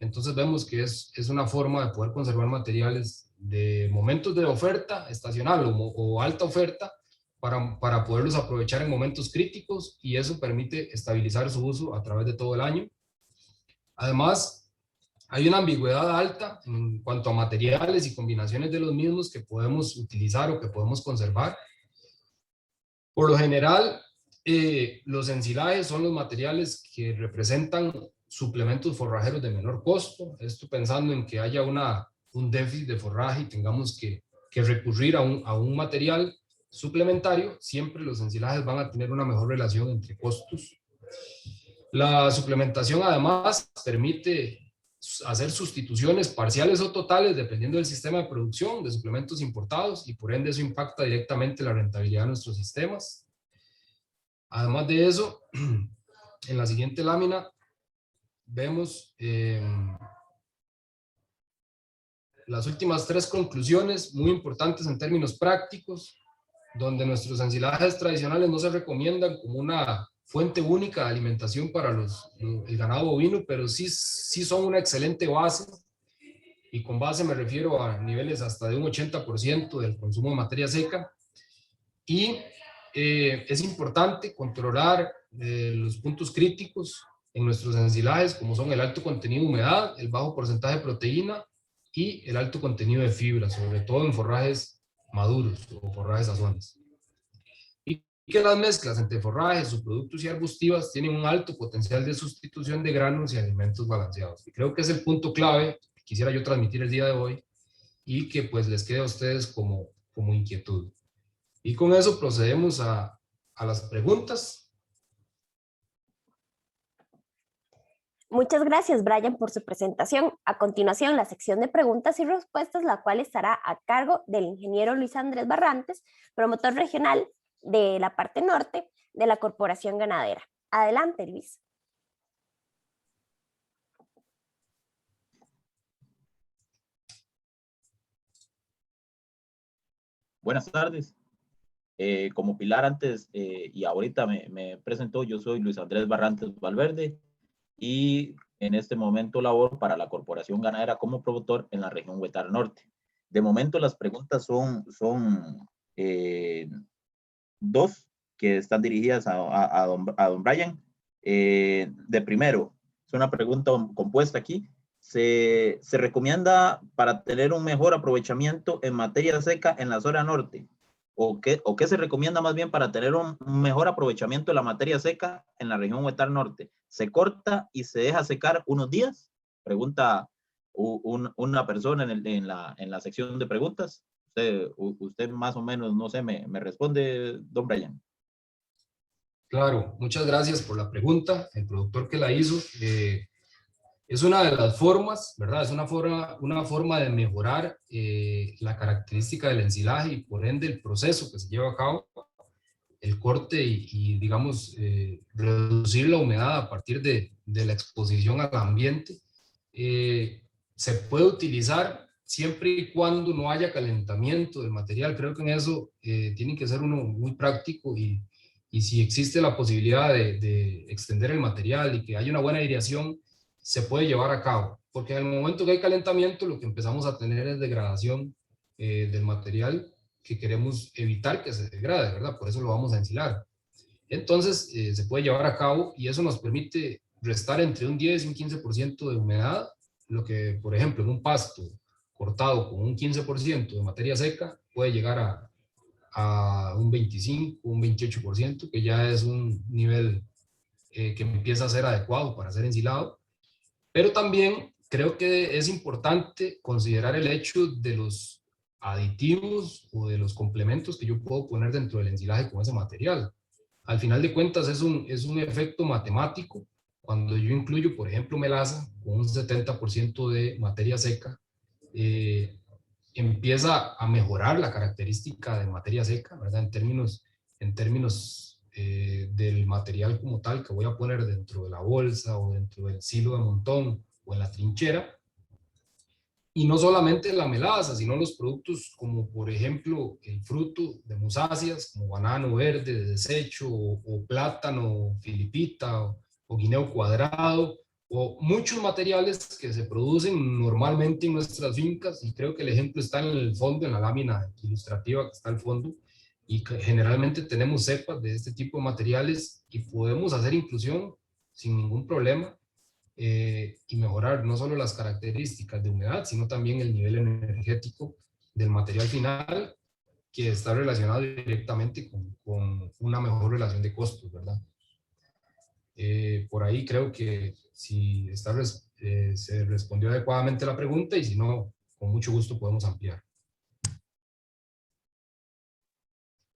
Entonces vemos que es una forma de poder conservar materiales de momentos de oferta estacional o alta oferta para poderlos aprovechar en momentos críticos, y eso permite estabilizar su uso a través de todo el año. Además, hay una ambigüedad alta en cuanto a materiales y combinaciones de los mismos que podemos utilizar o que podemos conservar. Por lo general, los ensilajes son los materiales que representan suplementos forrajeros de menor costo. Esto pensando en que haya un déficit de forraje y tengamos que recurrir a un material suplementario. Siempre los ensilajes van a tener una mejor relación entre costos. La suplementación además permite hacer sustituciones parciales o totales dependiendo del sistema de producción de suplementos importados, y por ende eso impacta directamente la rentabilidad de nuestros sistemas. Además de eso, en la siguiente lámina vemos las últimas 3 conclusiones muy importantes en términos prácticos, donde nuestros ensilajes tradicionales no se recomiendan como una fuente única de alimentación para el ganado bovino, pero sí son una excelente base, y con base me refiero a niveles hasta de un 80% del consumo de materia seca. Y es importante controlar los puntos críticos en nuestros ensilajes, como son el alto contenido de humedad, el bajo porcentaje de proteína y el alto contenido de fibra, sobre todo en forrajes maduros o forrajes sazones. Y que las mezclas entre forrajes, subproductos y arbustivas tienen un alto potencial de sustitución de granos y alimentos balanceados. Y creo que es el punto clave que quisiera yo transmitir el día de hoy, y que pues les quede a ustedes como inquietud. Y con eso procedemos a las preguntas. Muchas gracias, Brian, por su presentación. A continuación, la sección de preguntas y respuestas, la cual estará a cargo del ingeniero Luis Andrés Barrantes, promotor regional de la parte norte de la Corporación Ganadera. Adelante, Luis. Buenas tardes. Como Pilar antes y ahorita me presentó, yo soy Luis Andrés Barrantes Valverde y en este momento laboro para la Corporación Ganadera como promotor en la región Huetar Norte. De momento las preguntas son 2 que están dirigidas a don Brian. De primero, es una pregunta compuesta aquí. Se recomienda para tener un mejor aprovechamiento en materia seca en la zona norte, o qué se recomienda más bien para tener un mejor aprovechamiento de la materia seca en la región Huetar Norte. ¿Se corta y se deja secar unos días? Pregunta una persona en la sección de preguntas. Usted más o menos, no sé, me responde, don Brian. Claro, muchas gracias por la pregunta. El productor que la hizo, es una de las formas, ¿verdad? Es una forma de mejorar la característica del ensilaje y por ende el proceso que se lleva a cabo, el corte y digamos, reducir la humedad a partir de la exposición al ambiente. Se puede utilizar siempre y cuando no haya calentamiento del material. Creo que en eso tiene que ser uno muy práctico, y si existe la posibilidad de extender el material y que haya una buena aireación, se puede llevar a cabo, porque en el momento que hay calentamiento lo que empezamos a tener es degradación del material que queremos evitar que se degrade, ¿verdad? Por eso lo vamos a ensilar. Entonces se puede llevar a cabo, y eso nos permite restar entre un 10 y un 15% de humedad, lo que por ejemplo en un pasto cortado con un 15% de materia seca puede llegar a un 25, un 28%, que ya es un nivel que empieza a ser adecuado para ser ensilado. Pero también creo que es importante considerar el hecho de los aditivos o de los complementos que yo puedo poner dentro del ensilaje con ese material. Al final de cuentas es un efecto matemático. Cuando yo incluyo, por ejemplo, melaza con un 70% de materia seca, empieza a mejorar la característica de materia seca, ¿verdad? En términos del material como tal que voy a poner dentro de la bolsa o dentro del silo de montón o en la trinchera. Y no solamente la melaza, sino los productos como por ejemplo el fruto de musáceas, como banano verde de desecho o plátano filipita o guineo cuadrado, o muchos materiales que se producen normalmente en nuestras fincas, y creo que el ejemplo está en el fondo, en la lámina ilustrativa que está al fondo, y que generalmente tenemos cepas de este tipo de materiales y podemos hacer inclusión sin ningún problema y mejorar no solo las características de humedad, sino también el nivel energético del material final, que está relacionado directamente con una mejor relación de costos, ¿verdad? Por ahí creo que si se respondió adecuadamente la pregunta, y si no, con mucho gusto podemos ampliar.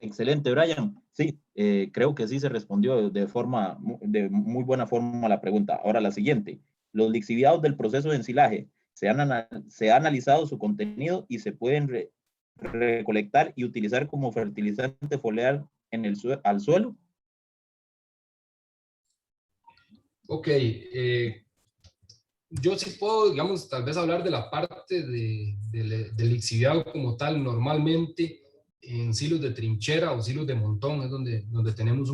Excelente, Brian. Sí, creo que sí se respondió de muy buena forma a la pregunta. Ahora la siguiente. Los lixiviados del proceso de ensilaje, se ha analizado su contenido y se pueden recolectar y utilizar como fertilizante foliar al suelo. Ok, yo sí puedo, digamos, tal vez hablar de la parte del lixiviado como tal. Normalmente en silos de trinchera o silos de montón es donde tenemos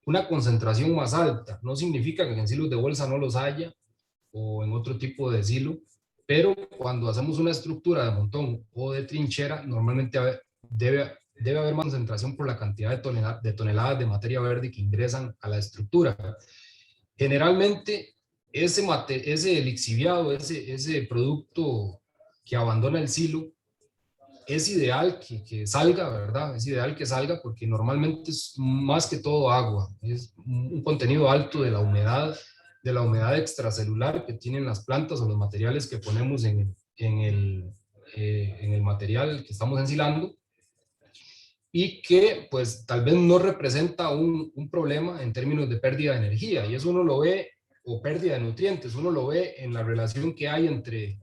una concentración más alta. No significa que en silos de bolsa no los haya o en otro tipo de silo, pero cuando hacemos una estructura de montón o de trinchera, normalmente debe haber más concentración por la cantidad de toneladas de materia verde que ingresan a la estructura. Generalmente ese lixiviado, ese producto que abandona el silo, es ideal que salga, ¿verdad? Es ideal que salga porque normalmente es más que todo agua, es un contenido alto de la humedad extracelular que tienen las plantas o los materiales que ponemos en el material que estamos ensilando, y que pues tal vez no representa un problema en términos de pérdida de energía, y eso uno lo ve, o pérdida de nutrientes, uno lo ve en la relación que hay entre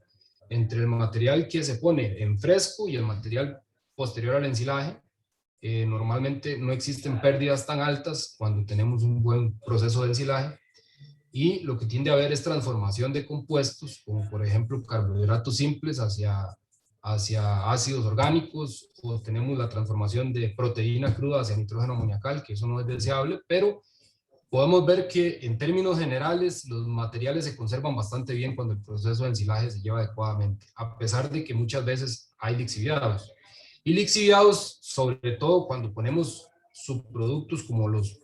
el material que se pone en fresco y el material posterior al ensilaje. Normalmente no existen pérdidas tan altas cuando tenemos un buen proceso de ensilaje, y lo que tiende a haber es transformación de compuestos, como por ejemplo carbohidratos simples hacia ácidos orgánicos, o tenemos la transformación de proteína cruda hacia nitrógeno amoniacal, que eso no es deseable, pero podemos ver que en términos generales los materiales se conservan bastante bien cuando el proceso de ensilaje se lleva adecuadamente, a pesar de que muchas veces hay lixiviados. Y lixiviados, sobre todo cuando ponemos subproductos como los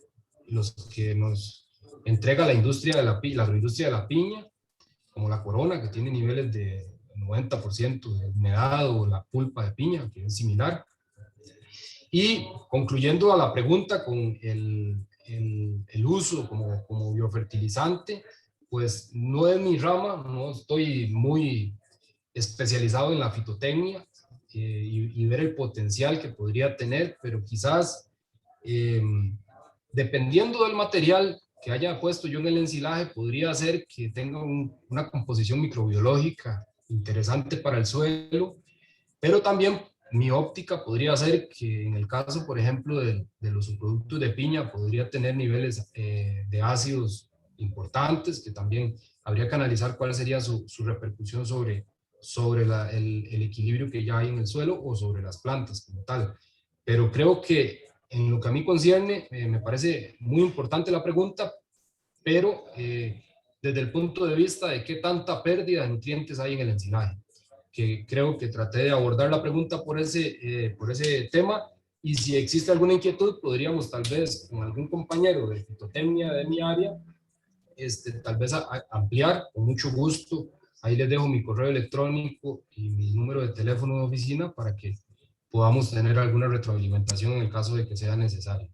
que nos entrega la industria de la agroindustria de la piña, como la corona, que tiene niveles de 90% de humedad, o la pulpa de piña, que es similar. Y concluyendo a la pregunta con el uso como biofertilizante, pues no es mi rama, no estoy muy especializado en la fitotecnia y ver el potencial que podría tener, pero quizás dependiendo del material que haya puesto yo en el ensilaje, podría ser que tenga una composición microbiológica interesante para el suelo, pero también mi óptica podría ser que en el caso, por ejemplo, de los subproductos de piña, podría tener niveles de ácidos importantes, que también habría que analizar cuál sería su repercusión sobre el equilibrio que ya hay en el suelo o sobre las plantas como tal. Pero creo que en lo que a mí concierne, me parece muy importante la pregunta, pero desde el punto de vista de qué tanta pérdida de nutrientes hay en el ensilaje, que creo que traté de abordar la pregunta por ese tema, y si existe alguna inquietud, podríamos tal vez con algún compañero de fitotecnia de mi área, tal vez ampliar con mucho gusto. Ahí les dejo mi correo electrónico y mi número de teléfono de oficina para que podamos tener alguna retroalimentación en el caso de que sea necesario.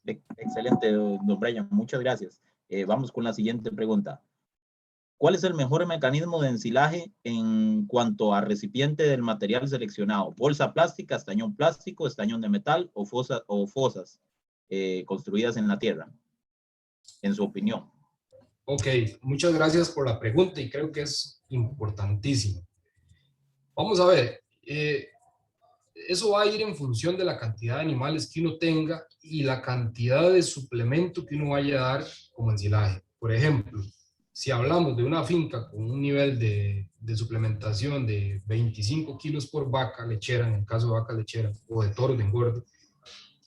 Excelente, don Brian, muchas gracias. Vamos con la siguiente pregunta. ¿Cuál es el mejor mecanismo de ensilaje en cuanto a recipiente del material seleccionado? ¿Bolsa plástica, estañón plástico, estañón de metal o fosas construidas en la tierra? En su opinión. Ok, muchas gracias por la pregunta y creo que es importantísimo. Vamos a ver, eso va a ir en función de la cantidad de animales que uno tenga y la cantidad de suplemento que uno vaya a dar como ensilaje. Por ejemplo, si hablamos de una finca con un nivel de suplementación de 25 kilos por vaca lechera, en el caso de vaca lechera, o de toro de engorde,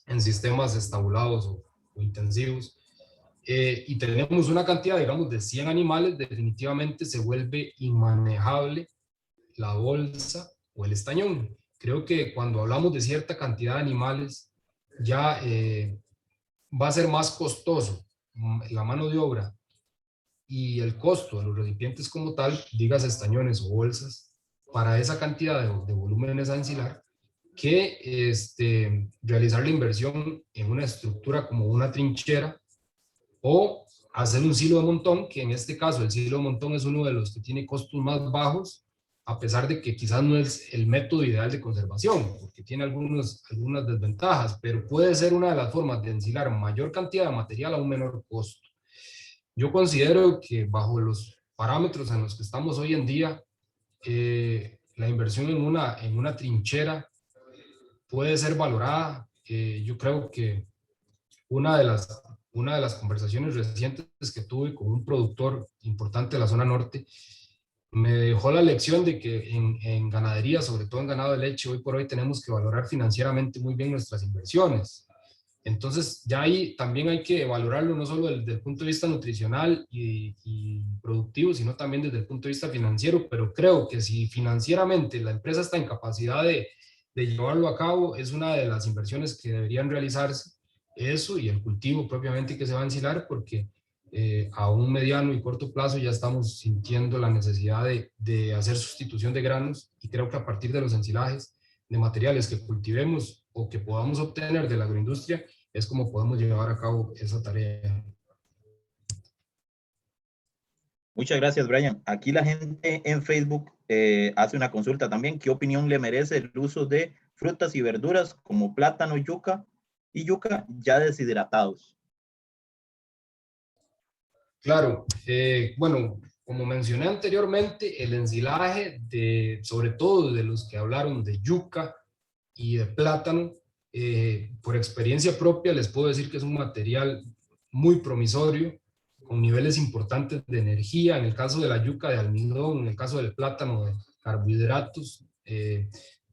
en sistemas estabulados o intensivos, y tenemos una cantidad, digamos, de 100 animales, definitivamente se vuelve inmanejable la bolsa o el estañón. Creo que cuando hablamos de cierta cantidad de animales, ya va a ser más costoso la mano de obra y el costo de los recipientes como tal, digas estañones o bolsas, para esa cantidad de volúmenes a ensilar, que realizar la inversión en una estructura como una trinchera o hacer un silo de montón, que en este caso el silo de montón es uno de los que tiene costos más bajos, a pesar de que quizás no es el método ideal de conservación, porque tiene algunas desventajas, pero puede ser una de las formas de ensilar mayor cantidad de material a un menor costo. Yo considero que bajo los parámetros en los que estamos hoy en día, la inversión en una trinchera puede ser valorada. Yo creo que una de las conversaciones recientes que tuve con un productor importante de la zona norte me dejó la lección de que en ganadería, sobre todo en ganado de leche, hoy por hoy tenemos que valorar financieramente muy bien nuestras inversiones. Entonces, ya ahí también hay que valorarlo no solo desde el punto de vista nutricional y productivo, sino también desde el punto de vista financiero, pero creo que si financieramente la empresa está en capacidad de llevarlo a cabo, es una de las inversiones que deberían realizarse, eso y el cultivo propiamente que se va a ensilar, porque a un mediano y corto plazo ya estamos sintiendo la necesidad de hacer sustitución de granos, y creo que a partir de los ensilajes de materiales que cultivemos o que podamos obtener de la agroindustria es como podemos llevar a cabo esa tarea. Muchas gracias, Brian. Aquí la gente en Facebook hace una consulta también. ¿Qué opinión le merece el uso de frutas y verduras como plátano, yuca y yuca ya deshidratados? Claro, bueno, como mencioné anteriormente, el ensilaje, sobre todo de los que hablaron de yuca y de plátano, por experiencia propia les puedo decir que es un material muy promisorio, con niveles importantes de energía, en el caso de la yuca de almidón, en el caso del plátano de carbohidratos,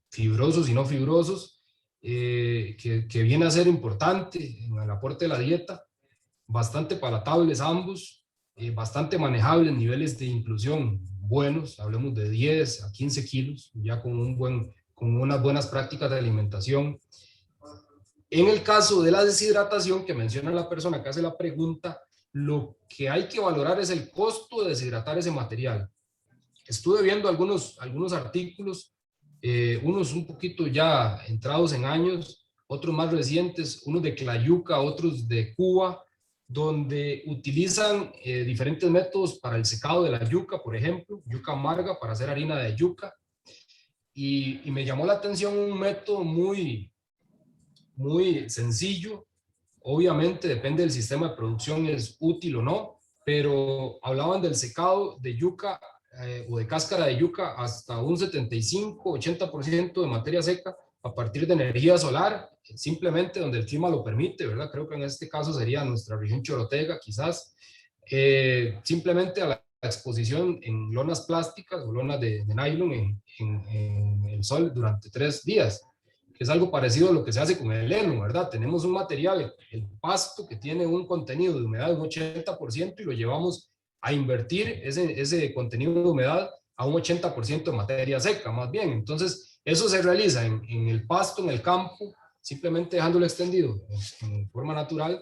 fibrosos y no fibrosos, que viene a ser importante en el aporte de la dieta, bastante palatables ambos, bastante manejables, niveles de inclusión buenos, hablemos de 10 a 15 kilos, ya con unas buenas prácticas de alimentación. En el caso de la deshidratación que menciona la persona que hace la pregunta, lo que hay que valorar es el costo de deshidratar ese material. Estuve viendo algunos artículos, unos un poquito ya entrados en años, otros más recientes, unos de Clayuca, otros de Cuba, donde utilizan diferentes métodos para el secado de la yuca, por ejemplo, yuca amarga para hacer harina de yuca, y me llamó la atención un método muy sencillo. Obviamente depende del sistema de producción, es útil o no, pero hablaban del secado de yuca o de cáscara de yuca hasta un 75-80% de materia seca a partir de energía solar, simplemente donde el clima lo permite, ¿verdad? Creo que en este caso sería nuestra región chorotega, quizás, simplemente a la exposición en lonas plásticas o lonas de nylon en el sol durante 3 días, que es algo parecido a lo que se hace con el heno, ¿verdad? Tenemos un material, el pasto, que tiene un contenido de humedad de un 80% y lo llevamos a invertir ese contenido de humedad a un 80% de materia seca, más bien. Entonces, eso se realiza en el pasto, en el campo, simplemente dejándolo extendido en forma natural.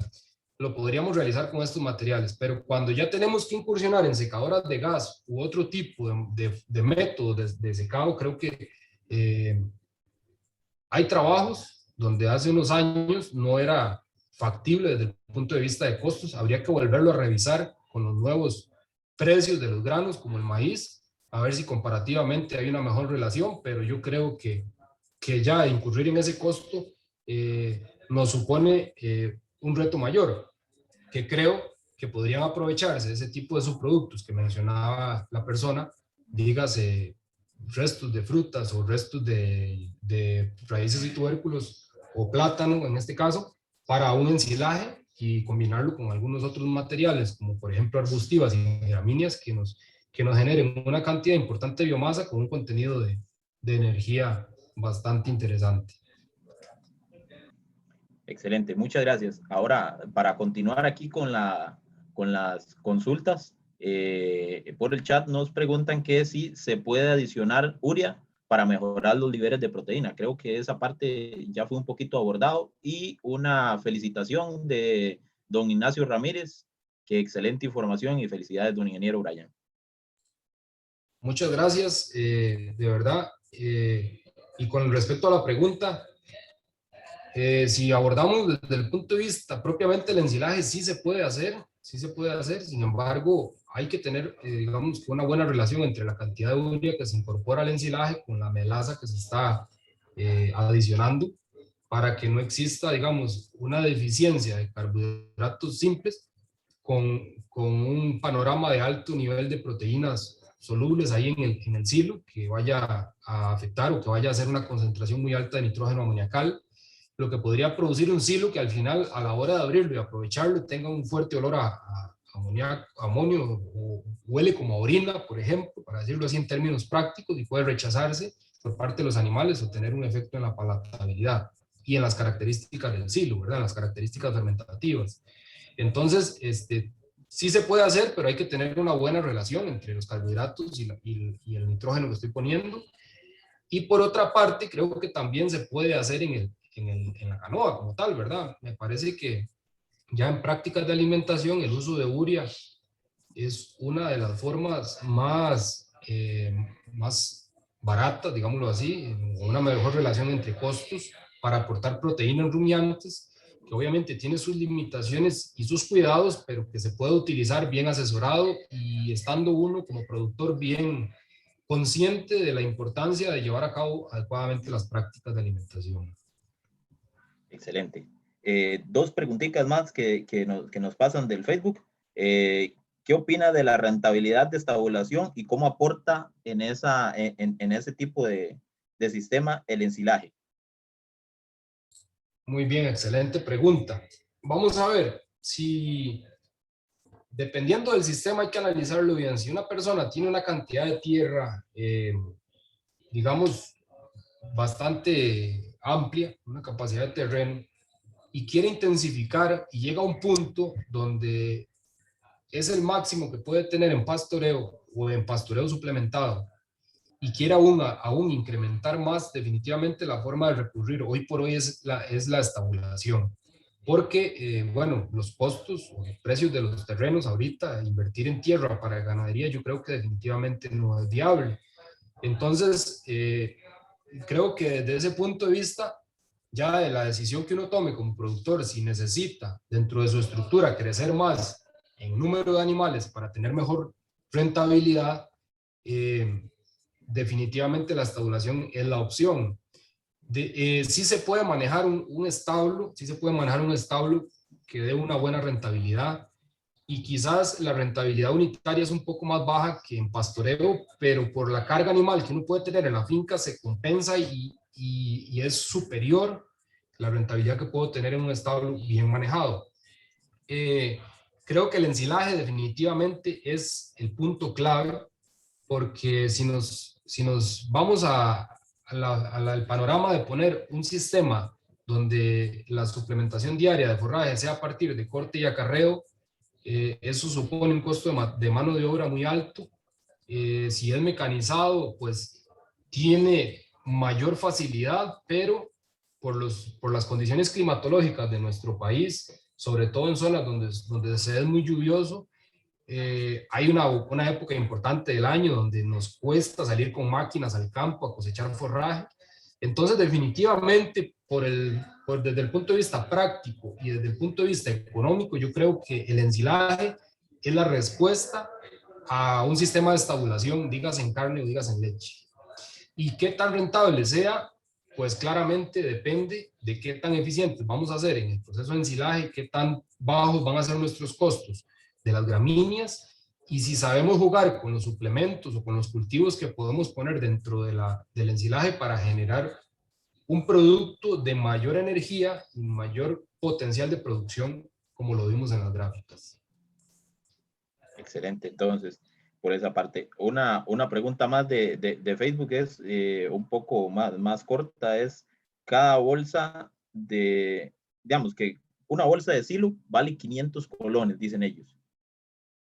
Lo podríamos realizar con estos materiales, pero cuando ya tenemos que incursionar en secadoras de gas u otro tipo de método de secado, creo que Hay trabajos donde hace unos años no era factible desde el punto de vista de costos, habría que volverlo a revisar con los nuevos precios de los granos como el maíz, a ver si comparativamente hay una mejor relación, pero yo creo que ya incurrir en ese costo nos supone un reto mayor, que creo que podrían aprovecharse de ese tipo de subproductos que mencionaba la persona, dígase restos de frutas o restos de raíces y tubérculos o plátano en este caso, para un ensilaje y combinarlo con algunos otros materiales, como por ejemplo arbustivas y gramíneas que nos generen una cantidad importante de biomasa con un contenido de energía bastante interesante. Excelente, muchas gracias. Ahora, para continuar aquí con las consultas, por el chat nos preguntan que si se puede adicionar urea para mejorar los niveles de proteína. Creo que esa parte ya fue un poquito abordado. Y una felicitación de don Ignacio Ramírez, que excelente información y felicidades, don ingeniero Brian. Muchas gracias, de verdad. Y con respecto a la pregunta, si abordamos desde el punto de vista propiamente del ensilaje, sí se puede hacer, sin embargo, hay que tener, digamos, una buena relación entre la cantidad de urea que se incorpora al ensilaje con la melaza que se está adicionando, para que no exista, digamos, una deficiencia de carbohidratos simples con un panorama de alto nivel de proteínas solubles ahí en el silo, que vaya a afectar o que vaya a hacer una concentración muy alta de nitrógeno amoniacal, lo que podría producir un silo que al final, a la hora de abrirlo y aprovecharlo, tenga un fuerte olor a amonio, o huele como a orina, por ejemplo, para decirlo así en términos prácticos, y puede rechazarse por parte de los animales o tener un efecto en la palatabilidad y en las características del silo, ¿verdad? En las características fermentativas. Entonces, sí se puede hacer, pero hay que tener una buena relación entre los carbohidratos y el nitrógeno que estoy poniendo. Y por otra parte, creo que también se puede hacer en la canoa como tal, ¿verdad? Me parece que ya en prácticas de alimentación el uso de urea es una de las formas más baratas, digámoslo así, una mejor relación entre costos para aportar proteínas en rumiantes, que obviamente tiene sus limitaciones y sus cuidados, pero que se puede utilizar bien asesorado y estando uno como productor bien consciente de la importancia de llevar a cabo adecuadamente las prácticas de alimentación. Excelente. Dos preguntitas más que nos pasan del Facebook. ¿Qué opina de la rentabilidad de estabulación y cómo aporta en ese tipo de sistema el ensilaje? Muy bien, excelente pregunta. Vamos a ver, si dependiendo del sistema hay que analizarlo bien. Si una persona tiene una cantidad de tierra, digamos, bastante amplia, una capacidad de terreno, y quiere intensificar y llega a un punto donde es el máximo que puede tener en pastoreo o en pastoreo suplementado, y quiere aún incrementar más, definitivamente la forma de recurrir hoy por hoy es la estabulación. Porque, bueno, los costos o los precios de los terrenos ahorita, invertir en tierra para ganadería, yo creo que definitivamente no es viable. Entonces, creo que desde ese punto de vista, ya de la decisión que uno tome como productor, si necesita dentro de su estructura crecer más en número de animales para tener mejor rentabilidad, definitivamente la estabulación es la opción. Sí se puede manejar un establo, sí se puede manejar un establo que dé una buena rentabilidad, y quizás la rentabilidad unitaria es un poco más baja que en pastoreo, pero por la carga animal que uno puede tener en la finca se compensa y es superior la rentabilidad que puedo tener en un establo bien manejado. Creo que el ensilaje definitivamente es el punto clave, porque si nos vamos al panorama de poner un sistema donde la suplementación diaria de forraje sea a partir de corte y acarreo, eso supone un costo de mano de obra muy alto. Si es mecanizado, pues tiene mayor facilidad, pero por las condiciones climatológicas de nuestro país, sobre todo en zonas donde se es muy lluvioso, hay una época importante del año donde nos cuesta salir con máquinas al campo a cosechar forraje. Entonces, definitivamente, desde el punto de vista práctico y desde el punto de vista económico, yo creo que el ensilaje es la respuesta a un sistema de estabulación, digas en carne o digas en leche. Y qué tan rentable sea, pues claramente depende de qué tan eficientes vamos a ser en el proceso de ensilaje, qué tan bajos van a ser nuestros costos de las gramíneas, y si sabemos jugar con los suplementos o con los cultivos que podemos poner dentro del ensilaje para generar un producto de mayor energía y mayor potencial de producción, como lo vimos en las gráficas. Excelente. Entonces, por esa parte, una pregunta más de Facebook es un poco más corta, es cada bolsa digamos que una bolsa de silo vale 500 colones, dicen ellos.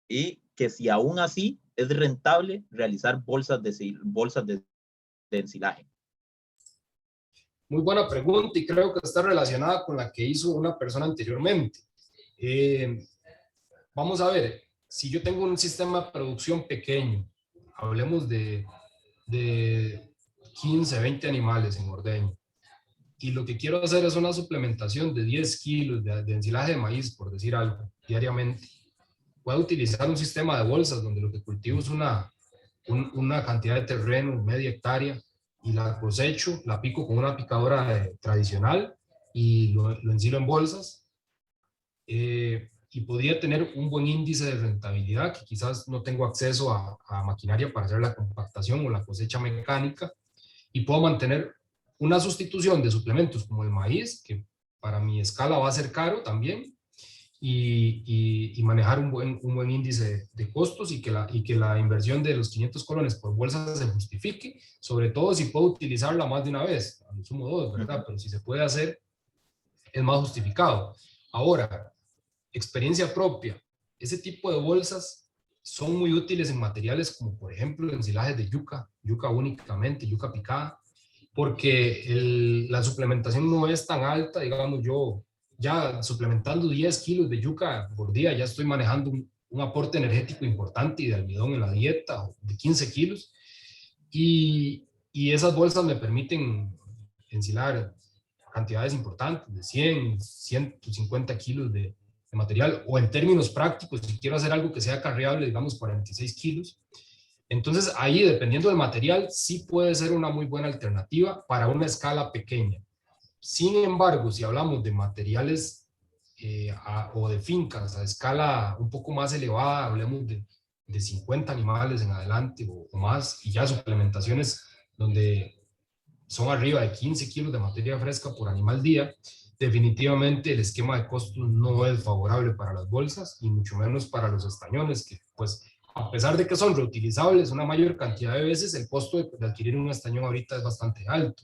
Y que si aún así es rentable realizar bolsas de ensilaje. Muy buena pregunta y creo que está relacionada con la que hizo una persona anteriormente. Vamos a ver, si yo tengo un sistema de producción pequeño, hablemos de 15, 20 animales en ordeño, y lo que quiero hacer es una suplementación de 10 kilos de ensilaje de maíz, por decir algo, diariamente, puedo utilizar un sistema de bolsas donde lo que cultivo es una cantidad de terreno, media hectárea, y la cosecho, la pico con una picadora tradicional y lo ensilo en bolsas. Y podría tener un buen índice de rentabilidad, que quizás no tengo acceso a maquinaria para hacer la compactación o la cosecha mecánica, y puedo mantener una sustitución de suplementos como el maíz, que para mi escala va a ser caro también, y manejar un buen índice de costos, y que la inversión de los 500 colones por bolsa se justifique, sobre todo si puedo utilizarla más de una vez, a lo sumo dos, ¿verdad? Pero si se puede hacer, es más justificado. Ahora, experiencia propia, ese tipo de bolsas son muy útiles en materiales como, por ejemplo, ensilajes de yuca únicamente, yuca picada, porque la suplementación no es tan alta. Digamos, yo ya suplementando 10 kilos de yuca por día, ya estoy manejando un aporte energético importante, y de almidón en la dieta, de 15 kilos, y esas bolsas me permiten ensilar cantidades importantes, de 100, 150 kilos de material, o en términos prácticos, si quiero hacer algo que sea carreable, digamos 46 kilos. Entonces ahí, dependiendo del material, sí puede ser una muy buena alternativa para una escala pequeña. Sin embargo, si hablamos de materiales o de fincas a escala un poco más elevada, hablemos de 50 animales en adelante o más, y ya suplementaciones donde son arriba de 15 kilos de materia fresca por animal día, definitivamente el esquema de costos no es favorable para las bolsas, y mucho menos para los estañones, que pues a pesar de que son reutilizables una mayor cantidad de veces, el costo de adquirir un estañón ahorita es bastante alto.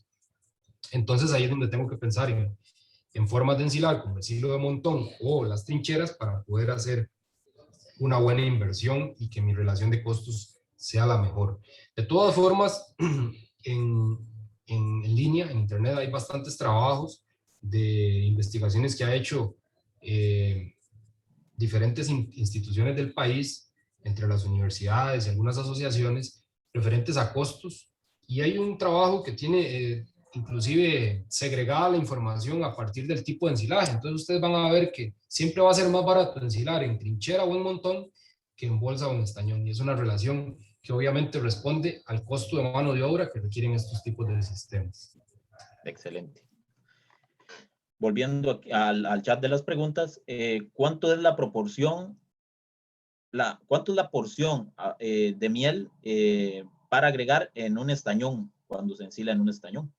Entonces ahí es donde tengo que pensar en formas de ensilar, como el silo de montón o las trincheras, para poder hacer una buena inversión y que mi relación de costos sea la mejor. De todas formas, en línea, en internet, hay bastantes trabajos de investigaciones que ha hecho diferentes instituciones del país, entre las universidades y algunas asociaciones, referentes a costos, y hay un trabajo que tiene inclusive segregada la información a partir del tipo de ensilaje. Entonces ustedes van a ver que siempre va a ser más barato ensilar en trinchera o en montón que en bolsa o en estañón, y es una relación que obviamente responde al costo de mano de obra que requieren estos tipos de sistemas. Excelente. Volviendo al chat de las preguntas, ¿cuánto es la proporción, cuánto es la porción de miel para agregar en un estañón cuando se ensila en un estañón?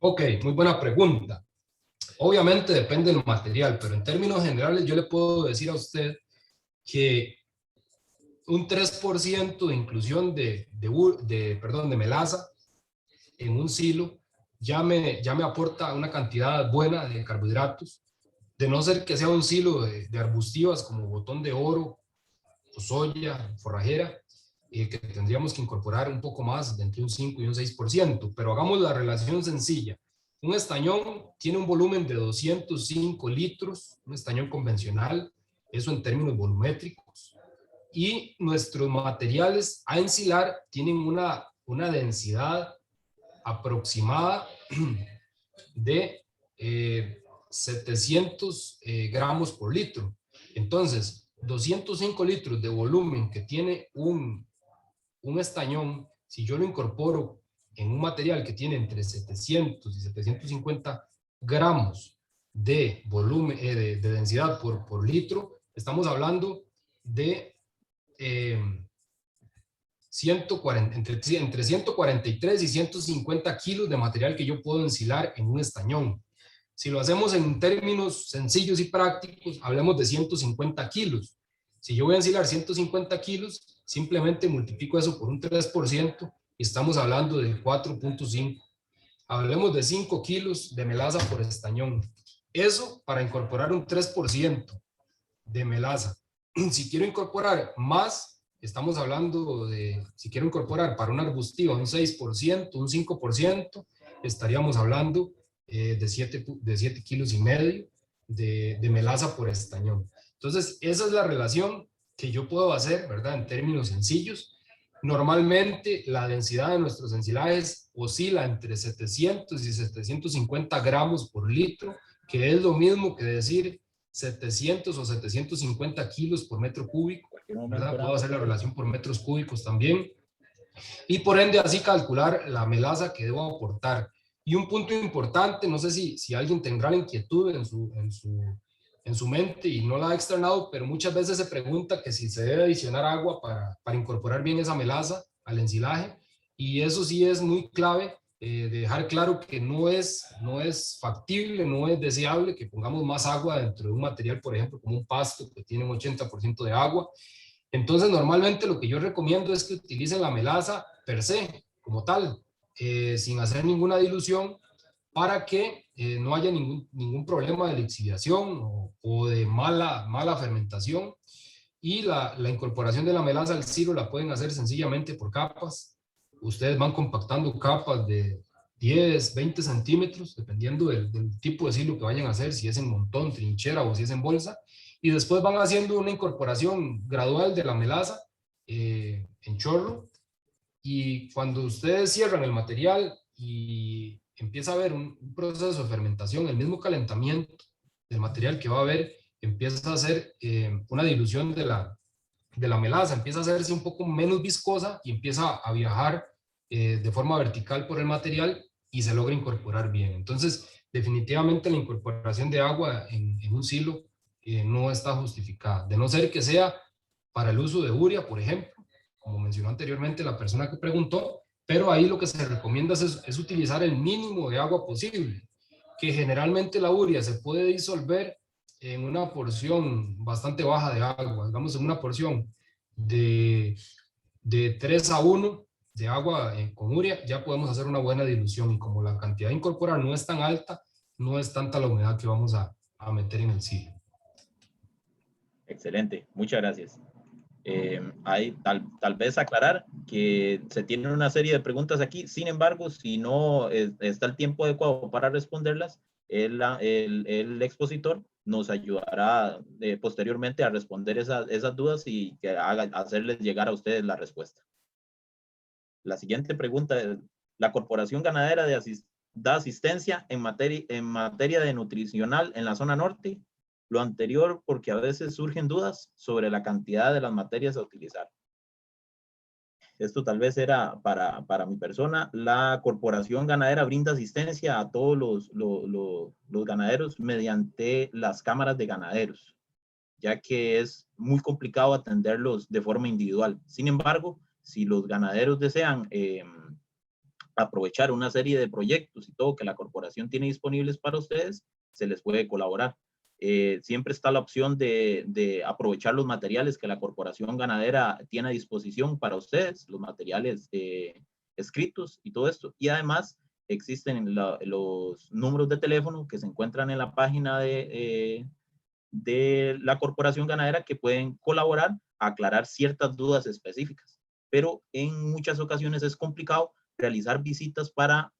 Ok, muy buena pregunta. Obviamente depende del material, pero en términos generales yo le puedo decir a usted que un 3% de inclusión de melaza en un silo ya me aporta una cantidad buena de carbohidratos, de no ser que sea un silo de arbustivas como botón de oro o soya, forrajera, que tendríamos que incorporar un poco más, de entre un 5 y un 6%, pero hagamos la relación sencilla. Un estañón tiene un volumen de 205 litros, un estañón convencional, eso en términos volumétricos, y nuestros materiales a ensilar tienen una una densidad aproximada de 700 gramos por litro. Entonces, 205 litros de volumen que tiene un estañón, si yo lo incorporo en un material que tiene entre 700 y 750 gramos de volumen, de densidad por litro, estamos hablando de 140, entre 143 y 150 kilos de material que yo puedo ensilar en un estañón. Si lo hacemos en términos sencillos y prácticos, hablemos de 150 kilos. Si yo voy a ensilar 150 kilos, simplemente multiplico eso por un 3% y estamos hablando de 4.5. Hablemos de 5 kilos de melaza por estañón. Eso para incorporar un 3% de melaza. Si quiero incorporar más, estamos hablando de, si quiero incorporar para una arbustiva un 6%, un 5%, estaríamos hablando de 7 kilos y medio de melaza por estañón. Entonces, esa es la relación que yo puedo hacer, ¿verdad? En términos sencillos. Normalmente, la densidad de nuestros ensilajes oscila entre 700 y 750 gramos por litro, que es lo mismo que decir 700 o 750 kilos por metro cúbico, ¿verdad? Puedo hacer la relación por metros cúbicos también. Y por ende, así calcular la melaza que debo aportar. Y un punto importante, no sé si alguien tendrá la inquietud en su mente y no la ha externado, pero muchas veces se pregunta que si se debe adicionar agua para incorporar bien esa melaza al ensilaje. Y eso sí es muy clave, dejar claro que no es factible, no es deseable que pongamos más agua dentro de un material, por ejemplo, como un pasto que tiene un 80% de agua. Entonces, normalmente lo que yo recomiendo es que utilicen la melaza per se, como tal, sin hacer ninguna dilución, para que no haya ningún problema de lixiviación o de mala fermentación. Y la incorporación de la melaza al silo la pueden hacer sencillamente por capas. Ustedes van compactando capas de 10, 20 centímetros, dependiendo del tipo de silo que vayan a hacer, si es en montón, trinchera o si es en bolsa. Y después van haciendo una incorporación gradual de la melaza en chorro. Y cuando ustedes cierran el material y empieza a haber un proceso de fermentación, el mismo calentamiento del material que va a haber empieza a hacer una dilución de la melaza, empieza a hacerse un poco menos viscosa y empieza a viajar de forma vertical por el material y se logra incorporar bien. Entonces, definitivamente la incorporación de agua en un silo no está justificada, de no ser que sea para el uso de urea, por ejemplo, como mencionó anteriormente la persona que preguntó, pero ahí lo que se recomienda es utilizar el mínimo de agua posible, que generalmente la urea se puede disolver en una porción bastante baja de agua, digamos en una porción de 3 a 1 de agua con urea, ya podemos hacer una buena dilución y como la cantidad de incorporar no es tan alta, no es tanta la humedad que vamos a meter en el silo. Excelente, muchas gracias. Hay tal vez aclarar que se tienen una serie de preguntas aquí, sin embargo, si no está el tiempo adecuado para responderlas, el expositor nos ayudará posteriormente a responder esas dudas y hacerles llegar a ustedes la respuesta. La siguiente pregunta es, ¿la Corporación Ganadera da asistencia en materia de nutricional en la zona norte? Lo anterior porque a veces surgen dudas sobre la cantidad de las materias a utilizar. Esto tal vez era para mi persona. La Corporación Ganadera brinda asistencia a todos los ganaderos mediante las cámaras de ganaderos, ya que es muy complicado atenderlos de forma individual. Sin embargo, si los ganaderos desean aprovechar una serie de proyectos y todo que la corporación tiene disponibles para ustedes, se les puede colaborar. Siempre está la opción de aprovechar los materiales que la corporación ganadera tiene a disposición para ustedes, los materiales escritos y todo esto. Y además existen los números de teléfono que se encuentran en la página de la corporación ganadera que pueden colaborar a aclarar ciertas dudas específicas. Pero en muchas ocasiones es complicado realizar visitas para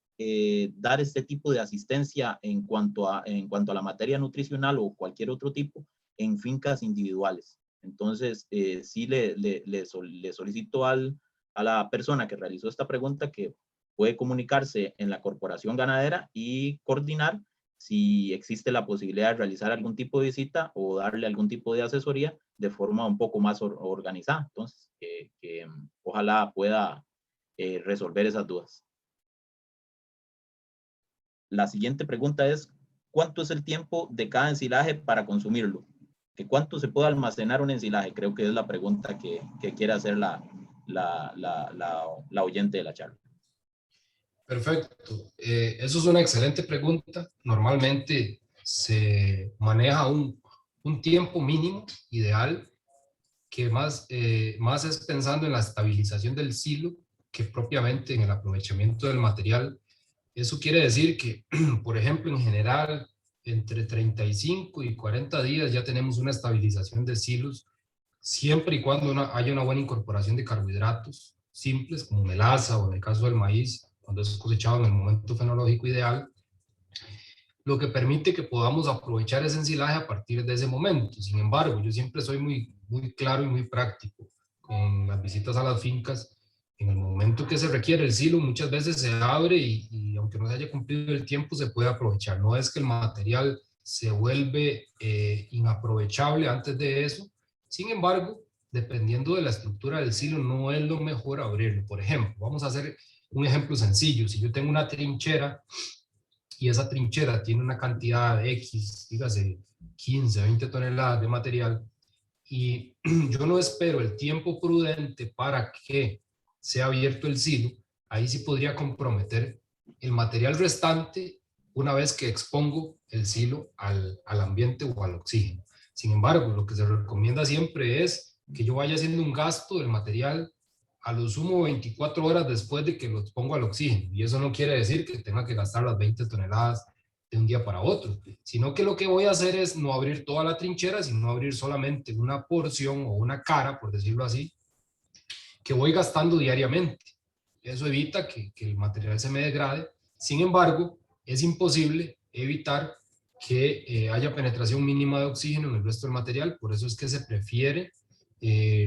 dar este tipo de asistencia en cuanto a la materia nutricional o cualquier otro tipo en fincas individuales. Entonces, sí le solicito al a la persona que realizó esta pregunta que puede comunicarse en la corporación ganadera y coordinar si existe la posibilidad de realizar algún tipo de visita o darle algún tipo de asesoría de forma un poco más organizada. Entonces, ojalá pueda resolver esas dudas. La siguiente pregunta es, ¿cuánto es el tiempo de cada ensilaje para consumirlo? ¿Que cuánto se puede almacenar un ensilaje? Creo que es la pregunta que quiere hacer la oyente de la charla. Perfecto. Eso es una excelente pregunta. Normalmente se maneja un tiempo mínimo ideal que más es pensando en la estabilización del silo que propiamente en el aprovechamiento del material. Eso quiere decir que, por ejemplo, en general, entre 35 y 40 días ya tenemos una estabilización de silos, siempre y cuando haya una buena incorporación de carbohidratos simples, como melaza o en el caso del maíz, cuando es cosechado en el momento fenológico ideal, lo que permite que podamos aprovechar ese ensilaje a partir de ese momento. Sin embargo, yo siempre soy muy claro y muy práctico con las visitas a las fincas. En el momento que se requiere el silo, muchas veces se abre y aunque no se haya cumplido el tiempo, se puede aprovechar. No es que el material se vuelve inaprovechable antes de eso. Sin embargo, dependiendo de la estructura del silo, no es lo mejor abrirlo. Por ejemplo, vamos a hacer un ejemplo sencillo. Si yo tengo una trinchera y esa trinchera tiene una cantidad de X, dígase 15, 20 toneladas de material, y yo no espero el tiempo prudente para que sea abierto el silo, ahí sí podría comprometer el material restante una vez que expongo el silo al ambiente o al oxígeno. Sin embargo, lo que se recomienda siempre es que yo vaya haciendo un gasto del material a lo sumo 24 horas después de que lo expongo al oxígeno. Y eso no quiere decir que tenga que gastar las 20 toneladas de un día para otro, sino que lo que voy a hacer es no abrir toda la trinchera, sino abrir solamente una porción o una cara, por decirlo así, que voy gastando diariamente. Eso evita que el material se me degrade. Sin embargo, es imposible evitar que haya penetración mínima de oxígeno en el resto del material, por eso es que se prefiere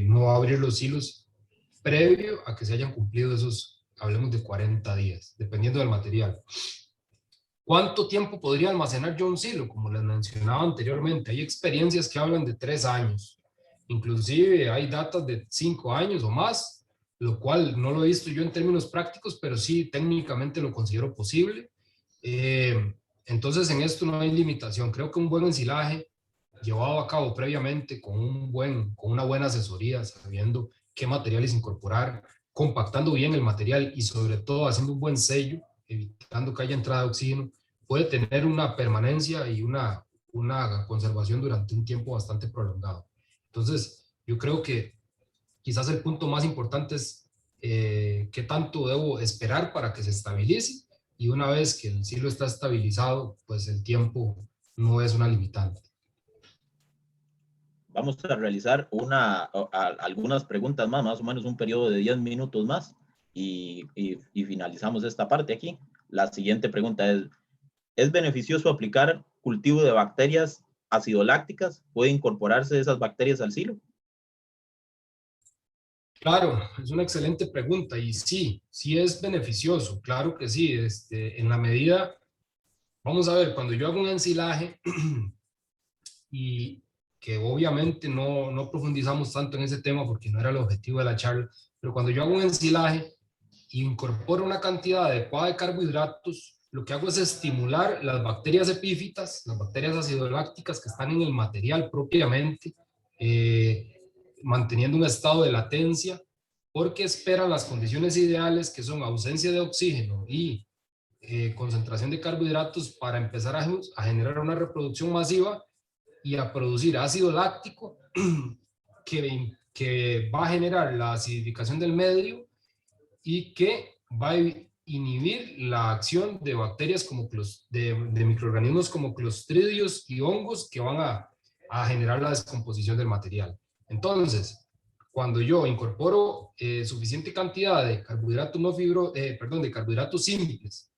no abrir los silos previo a que se hayan cumplido esos, hablemos de 40 días, dependiendo del material. ¿Cuánto tiempo podría almacenar yo un silo? Como les mencionaba anteriormente, hay experiencias que hablan de 3 años, inclusive hay datas de 5 años o más, lo cual no lo he visto yo en términos prácticos, pero sí técnicamente lo considero posible. Entonces en esto no hay limitación. Creo que un buen ensilaje llevado a cabo previamente con una buena asesoría, sabiendo qué materiales incorporar, compactando bien el material y sobre todo haciendo un buen sello, evitando que haya entrada de oxígeno, puede tener una permanencia y una conservación durante un tiempo bastante prolongado. Entonces, yo creo que quizás el punto más importante es qué tanto debo esperar para que se estabilice, y una vez que el silo está estabilizado, pues el tiempo no es una limitante. Vamos a realizar algunas preguntas más o menos un periodo de 10 minutos más y finalizamos esta parte aquí. La siguiente pregunta ¿es beneficioso aplicar cultivo de bacterias acidolácticas? ¿Puede incorporarse esas bacterias al silo? Claro, es una excelente pregunta y sí es beneficioso, claro que sí, en la medida, vamos a ver, cuando yo hago un ensilaje y que obviamente no profundizamos tanto en ese tema porque no era el objetivo de la charla, pero cuando yo hago un ensilaje e incorporo una cantidad adecuada de carbohidratos, lo que hago es estimular las bacterias epífitas, las bacterias acidolácticas que están en el material propiamente, manteniendo un estado de latencia, porque esperan las condiciones ideales que son ausencia de oxígeno y concentración de carbohidratos para empezar a generar una reproducción masiva y a producir ácido láctico que va a generar la acidificación del medio y que va a inhibir la acción de bacterias como de microorganismos como clostridios y hongos que van a generar la descomposición del material. Entonces, cuando yo incorporo suficiente cantidad de carbohidratos de carbohidratos simples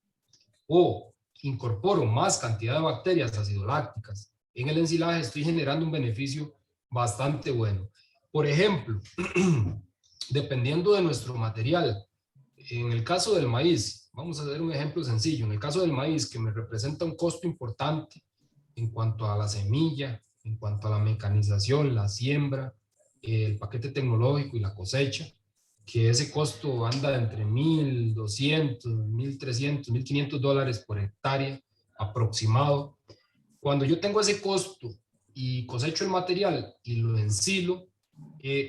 o incorporo más cantidad de bacterias acidolácticas en el ensilaje, estoy generando un beneficio bastante bueno. Por ejemplo, dependiendo de nuestro material. En el caso del maíz, vamos a hacer un ejemplo sencillo. En el caso del maíz, que me representa un costo importante en cuanto a la semilla, en cuanto a la mecanización, la siembra, el paquete tecnológico y la cosecha, que ese costo anda entre 1.200, 1.300, 1.500 dólares por hectárea aproximado. Cuando yo tengo ese costo y cosecho el material y lo ensilo,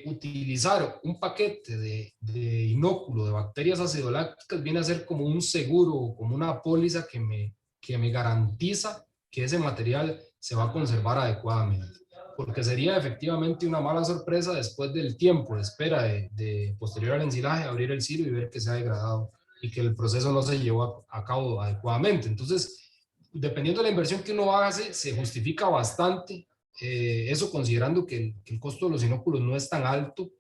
utilizar un paquete de inóculo de bacterias acidolácticas viene a ser como un seguro, como una póliza que me garantiza que ese material se va a conservar adecuadamente. Porque sería efectivamente una mala sorpresa después del tiempo de espera de posterior al ensilaje, abrir el silo y ver que se ha degradado y que el proceso no se llevó a cabo adecuadamente. Entonces, dependiendo de la inversión que uno hace, se justifica bastante eso, considerando que el costo de los inóculos no es tan alto.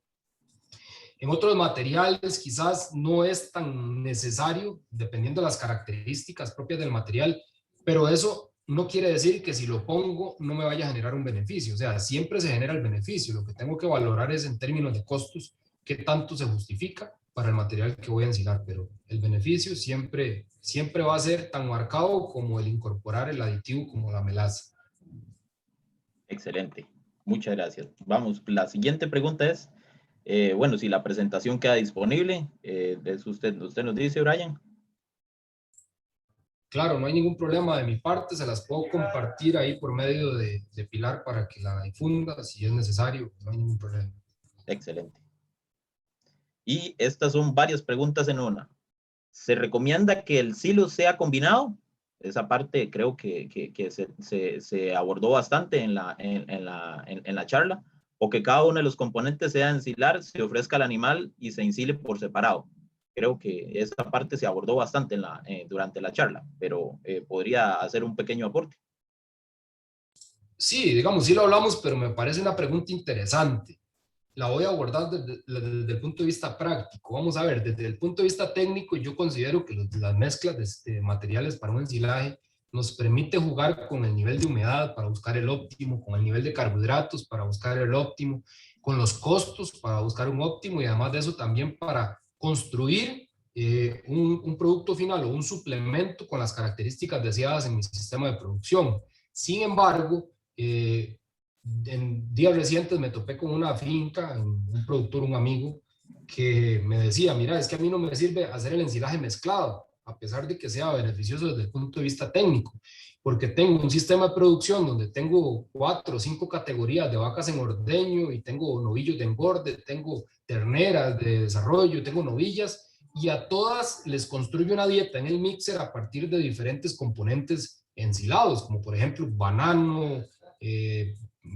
En otros materiales quizás no es tan necesario, dependiendo de las características propias del material, pero eso no quiere decir que si lo pongo no me vaya a generar un beneficio. O sea, siempre se genera el beneficio. Lo que tengo que valorar es en términos de costos, qué tanto se justifica para el material que voy a ensilar, pero el beneficio siempre, siempre va a ser tan marcado como el incorporar el aditivo como la melaza. Excelente, muchas gracias. Vamos, la siguiente pregunta es, bueno, si la presentación queda disponible, usted nos dice, Brian. Claro, no hay ningún problema de mi parte, se las puedo compartir ahí por medio de Pilar para que la difunda si es necesario, no hay ningún problema. Excelente. Y estas son varias preguntas en una. ¿Se recomienda que el silo sea combinado? Esa parte creo que se abordó bastante en la charla. O que cada uno de los componentes sea ensilar, se ofrezca al animal y se ensile por separado. Creo que esa parte se abordó bastante durante la charla, pero podría hacer un pequeño aporte. Sí, digamos, sí lo hablamos, pero me parece una pregunta interesante. La voy a abordar desde el punto de vista práctico. Vamos a ver, desde el punto de vista técnico, yo considero que las mezclas de materiales para un ensilaje nos permite jugar con el nivel de humedad para buscar el óptimo, con el nivel de carbohidratos para buscar el óptimo, con los costos para buscar un óptimo y además de eso también para construir un producto final o un suplemento con las características deseadas en mi sistema de producción. Sin embargo, en días recientes me topé con una finca, un productor, un amigo, que me decía, mira, es que a mí no me sirve hacer el ensilaje mezclado, a pesar de que sea beneficioso desde el punto de vista técnico, porque tengo un sistema de producción donde tengo 4 o 5 categorías de vacas en ordeño y tengo novillos de engorde, tengo terneras de desarrollo, tengo novillas, y a todas les construyo una dieta en el mixer a partir de diferentes componentes ensilados, como por ejemplo banano,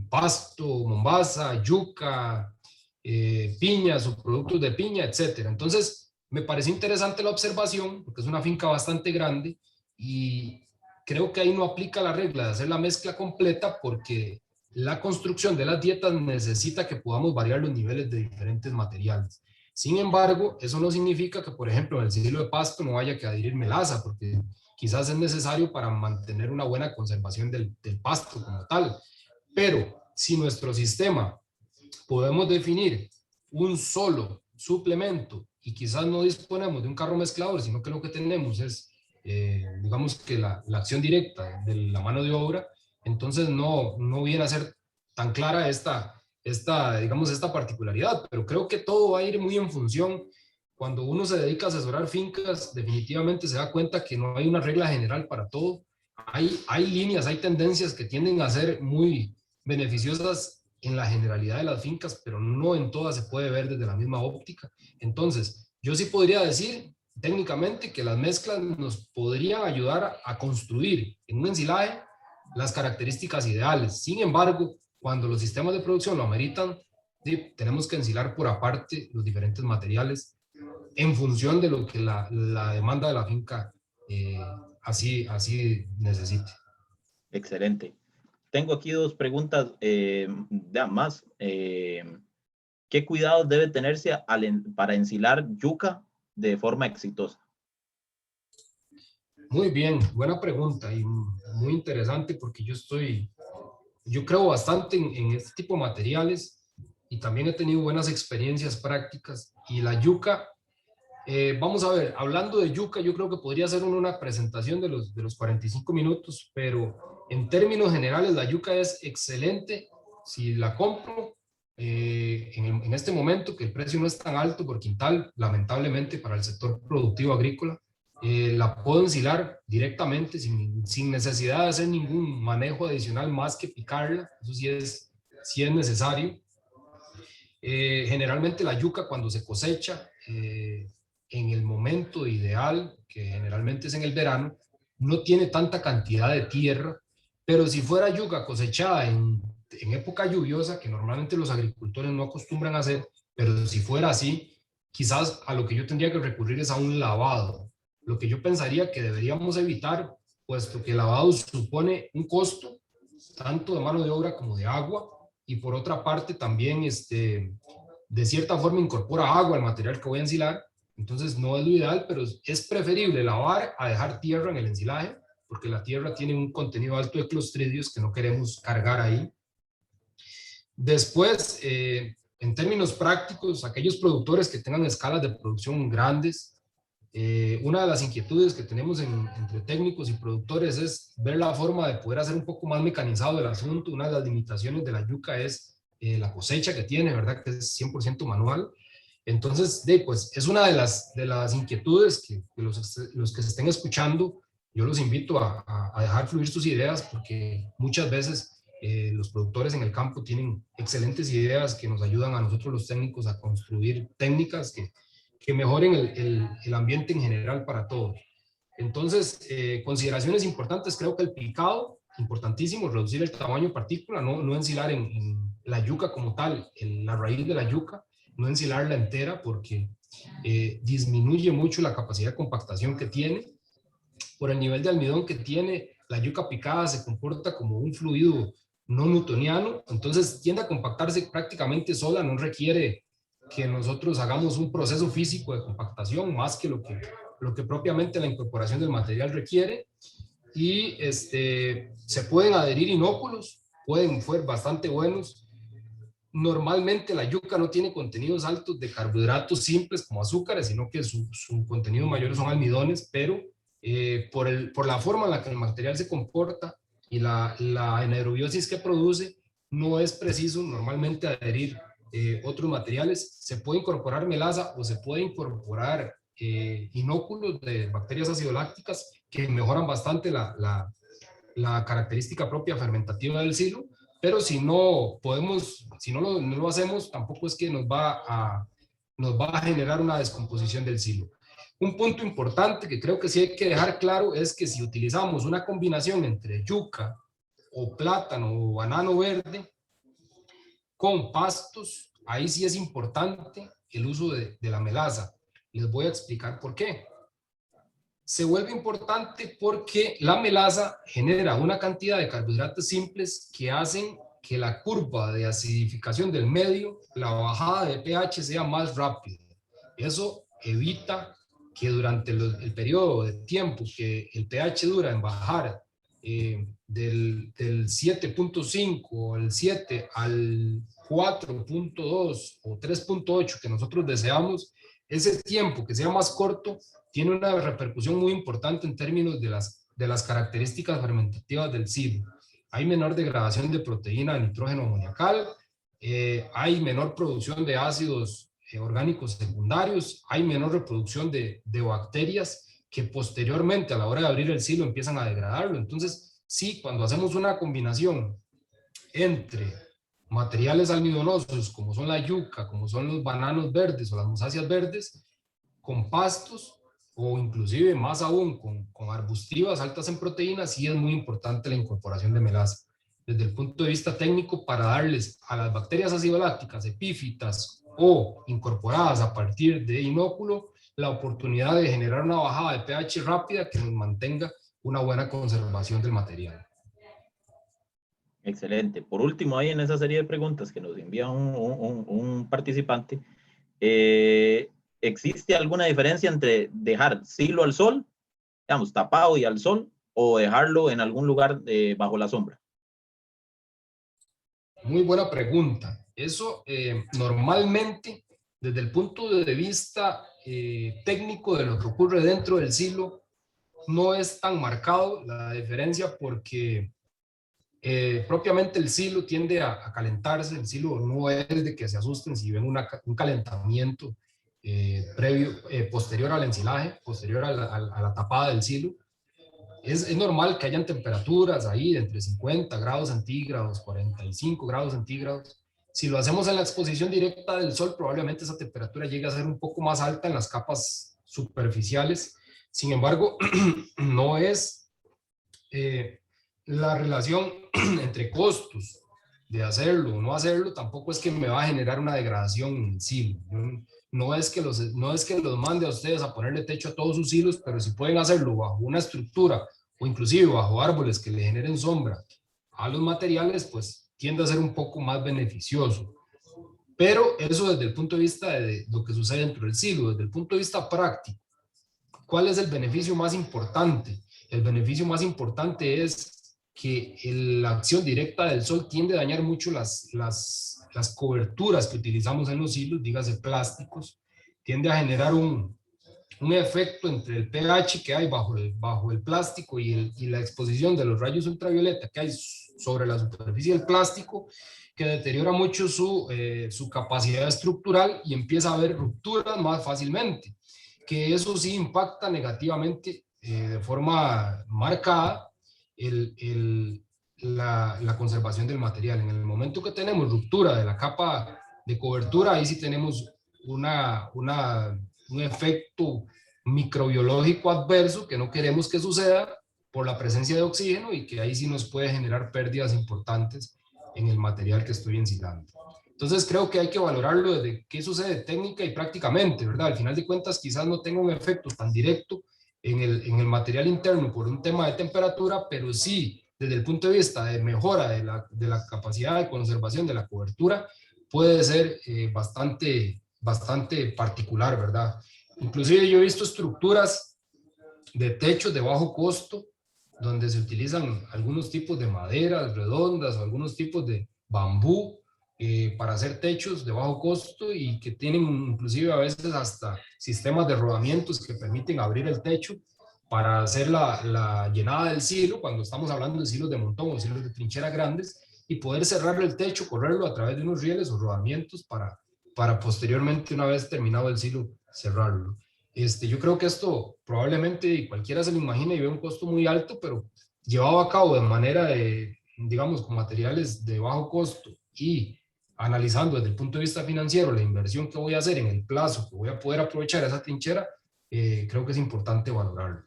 pasto, mombaza, yuca, piñas o productos de piña, etcétera. Entonces, me pareció interesante la observación, porque es una finca bastante grande y creo que ahí no aplica la regla de hacer la mezcla completa porque la construcción de las dietas necesita que podamos variar los niveles de diferentes materiales. Sin embargo, eso no significa que, por ejemplo, en el silo de pasto no haya que adherir melaza, porque quizás es necesario para mantener una buena conservación del pasto como tal. Pero si nuestro sistema podemos definir un solo suplemento y quizás no disponemos de un carro mezclador, sino que lo que tenemos es, digamos que la acción directa de la mano de obra, entonces no viene a ser tan clara digamos, esta particularidad, pero creo que todo va a ir muy en función. Cuando uno se dedica a asesorar fincas, definitivamente se da cuenta que no hay una regla general para todo. Hay líneas, hay tendencias que tienden a ser muy beneficiosas en la generalidad de las fincas, pero no en todas se puede ver desde la misma óptica. Entonces, yo sí podría decir técnicamente que las mezclas nos podrían ayudar a construir en un ensilaje las características ideales. Sin embargo, cuando los sistemas de producción lo ameritan, sí, tenemos que ensilar por aparte los diferentes materiales en función de lo que la demanda de la finca así necesite. Excelente. Tengo aquí dos preguntas más. ¿Qué cuidados debe tenerse para ensilar yuca de forma exitosa? Muy bien, buena pregunta y muy interesante porque yo creo bastante en este tipo de materiales y también he tenido buenas experiencias prácticas. Y la yuca, vamos a ver, hablando de yuca, yo creo que podría ser una presentación de los 45 minutos, pero en términos generales la yuca es excelente si la compro en este momento, que el precio no es tan alto por quintal, lamentablemente para el sector productivo agrícola. La puedo ensilar directamente sin necesidad de hacer ningún manejo adicional más que picarla. Eso sí es necesario. Generalmente la yuca, cuando se cosecha en el momento ideal, que generalmente es en el verano, no tiene tanta cantidad de tierra, pero si fuera yuca cosechada en época lluviosa, que normalmente los agricultores no acostumbran a hacer, pero si fuera así, quizás a lo que yo tendría que recurrir es a un lavado. Lo que yo pensaría que deberíamos evitar, puesto que el lavado supone un costo, tanto de mano de obra como de agua, y por otra parte también de cierta forma incorpora agua al material que voy a ensilar. Entonces no es lo ideal, pero es preferible lavar a dejar tierra en el ensilaje, porque la tierra tiene un contenido alto de clostridios que no queremos cargar ahí. Después, en términos prácticos, aquellos productores que tengan escalas de producción grandes, una de las inquietudes que tenemos entre técnicos y productores es ver la forma de poder hacer un poco más mecanizado el asunto. Una de las limitaciones de la yuca es la cosecha que tiene, ¿verdad? Que es 100% manual. Entonces, pues es una de las inquietudes que los que se estén escuchando, yo los invito a dejar fluir sus ideas, porque muchas veces los productores en el campo tienen excelentes ideas que nos ayudan a nosotros los técnicos a construir técnicas que mejoren el ambiente en general para todos. Entonces, consideraciones importantes, creo que el picado, importantísimo, reducir el tamaño de partícula, no ensilar en la yuca como tal, la raíz de la yuca, no ensilarla entera porque disminuye mucho la capacidad de compactación que tiene. Por el nivel de almidón que tiene, la yuca picada se comporta como un fluido no newtoniano, entonces tiende a compactarse prácticamente sola, no requiere que nosotros hagamos un proceso físico de compactación más que lo que propiamente la incorporación del material requiere. Y se pueden adherir inóculos, pueden ser bastante buenos. Normalmente la yuca no tiene contenidos altos de carbohidratos simples como azúcares, sino que su contenido mayor son almidones, pero por la forma en la que el material se comporta y la anaerobiosis que produce, no es preciso normalmente adherir otros materiales. Se puede incorporar melaza o se puede incorporar inóculos de bacterias acidolácticas que mejoran bastante la característica propia fermentativa del silo, pero si no lo hacemos, tampoco es que nos va a generar una descomposición del silo. Un punto importante que creo que sí hay que dejar claro es que si utilizamos una combinación entre yuca o plátano o banano verde con pastos, ahí sí es importante el uso de la melaza. Les voy a explicar por qué. Se vuelve importante porque la melaza genera una cantidad de carbohidratos simples que hacen que la curva de acidificación del medio, la bajada de pH sea más rápida. Eso evita que durante el periodo de tiempo que el pH dura en bajar del 7.5 al 7 al 4.2 o 3.8 que nosotros deseamos, ese tiempo que sea más corto tiene una repercusión muy importante en términos de las características fermentativas del silo. Hay menor degradación de proteína de nitrógeno amoniacal, hay menor producción de ácidos orgánicos secundarios, hay menor reproducción de bacterias que posteriormente a la hora de abrir el silo empiezan a degradarlo. Entonces, sí, cuando hacemos una combinación entre materiales almidonosos como son la yuca, como son los bananos verdes o las musáceas verdes, con pastos o inclusive más aún con arbustivas altas en proteínas, sí es muy importante la incorporación de melaza. Desde el punto de vista técnico, para darles a las bacterias acidolácticas epífitas o incorporadas a partir de inóculo la oportunidad de generar una bajada de pH rápida que nos mantenga una buena conservación del material. Excelente. Por último, ahí en esa serie de preguntas que nos envía un participante, ¿existe alguna diferencia entre dejar silo al sol, digamos, tapado y al sol, o dejarlo en algún lugar bajo la sombra? Muy buena pregunta. Eso normalmente, desde el punto de vista técnico de lo que ocurre dentro del silo, no es tan marcado la diferencia porque propiamente el silo tiende a calentarse. El silo no es de que se asusten si ven un calentamiento posterior al ensilaje, posterior a la tapada del silo. Es normal que hayan temperaturas ahí de entre 50 grados centígrados, 45 grados centígrados. Si lo hacemos en la exposición directa del sol, probablemente esa temperatura llegue a ser un poco más alta en las capas superficiales. Sin embargo, no es la relación entre costos de hacerlo o no hacerlo, tampoco es que me va a generar una degradación en el silo. No es que los mande a ustedes a ponerle techo a todos sus silos, pero si pueden hacerlo bajo una estructura o inclusive bajo árboles que le generen sombra a los materiales, pues tiende a ser un poco más beneficioso. Pero eso desde el punto de vista de lo que sucede dentro del silo. Desde el punto de vista práctico, ¿cuál es el beneficio más importante? El beneficio más importante es que la acción directa del sol tiende a dañar mucho las coberturas que utilizamos en los silos, dígase plásticos, tiende a generar un efecto entre el pH que hay bajo el plástico y la exposición de los rayos ultravioleta que hay sobre la superficie del plástico, que deteriora mucho su capacidad estructural y empieza a haber rupturas más fácilmente, que eso sí impacta negativamente de forma marcada la conservación del material. En el momento que tenemos ruptura de la capa de cobertura, ahí sí tenemos un efecto microbiológico adverso que no queremos que suceda por la presencia de oxígeno y que ahí sí nos puede generar pérdidas importantes en el material que estoy ensilando. Entonces creo que hay que valorarlo desde qué sucede técnica y prácticamente, ¿verdad? Al final de cuentas quizás no tenga un efecto tan directo en el material interno por un tema de temperatura, pero sí desde el punto de vista de mejora de la capacidad de conservación de la cobertura puede ser bastante particular, ¿verdad? Inclusive yo he visto estructuras de techos de bajo costo donde se utilizan algunos tipos de maderas redondas o algunos tipos de bambú para hacer techos de bajo costo y que tienen inclusive a veces hasta sistemas de rodamientos que permiten abrir el techo para hacer la llenada del silo cuando estamos hablando de silos de montón o silos de trinchera grandes y poder cerrar el techo, correrlo a través de unos rieles o rodamientos para posteriormente, una vez terminado el silo, cerrarlo. Yo creo que esto probablemente cualquiera se lo imagina y ve un costo muy alto, pero llevado a cabo de manera digamos, con materiales de bajo costo y analizando desde el punto de vista financiero la inversión que voy a hacer en el plazo que voy a poder aprovechar esa trinchera, creo que es importante valorarlo.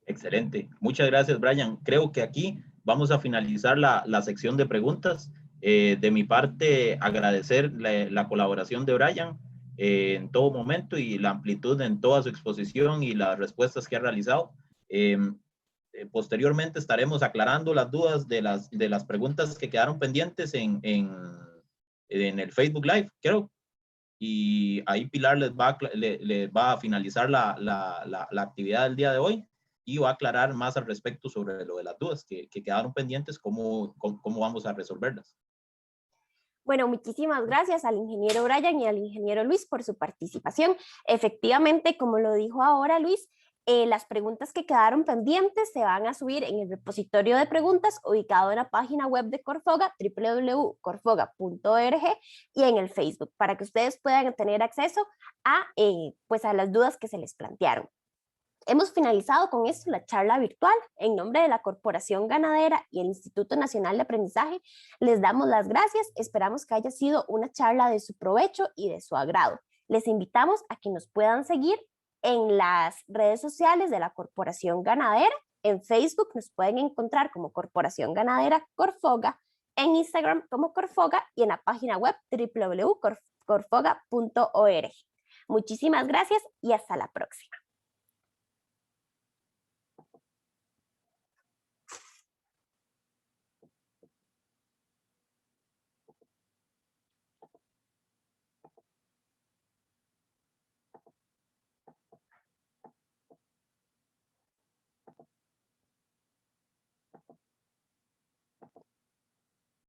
Excelente. Muchas gracias, Brian. Creo que aquí vamos a finalizar la sección de preguntas. De mi parte, agradecer la colaboración de Brian en todo momento y la amplitud en toda su exposición y las respuestas que ha realizado. Posteriormente estaremos aclarando las dudas de las preguntas que quedaron pendientes en el Facebook Live, creo. Y ahí Pilar les va a finalizar la actividad del día de hoy y va a aclarar más al respecto sobre lo de las dudas que quedaron pendientes, cómo vamos a resolverlas. Bueno, muchísimas gracias al ingeniero Brian y al ingeniero Luis por su participación. Efectivamente, como lo dijo ahora Luis, las preguntas que quedaron pendientes se van a subir en el repositorio de preguntas ubicado en la página web de Corfoga, www.corfoga.org, y en el Facebook, para que ustedes puedan tener acceso a las dudas que se les plantearon. Hemos finalizado con esto la charla virtual. En nombre de la Corporación Ganadera y el Instituto Nacional de Aprendizaje, les damos las gracias. Esperamos que haya sido una charla de su provecho y de su agrado. Les invitamos a que nos puedan seguir en las redes sociales de la Corporación Ganadera. En Facebook nos pueden encontrar como Corporación Ganadera Corfoga, en Instagram como Corfoga y en la página web www.corfoga.org. Muchísimas gracias y hasta la próxima.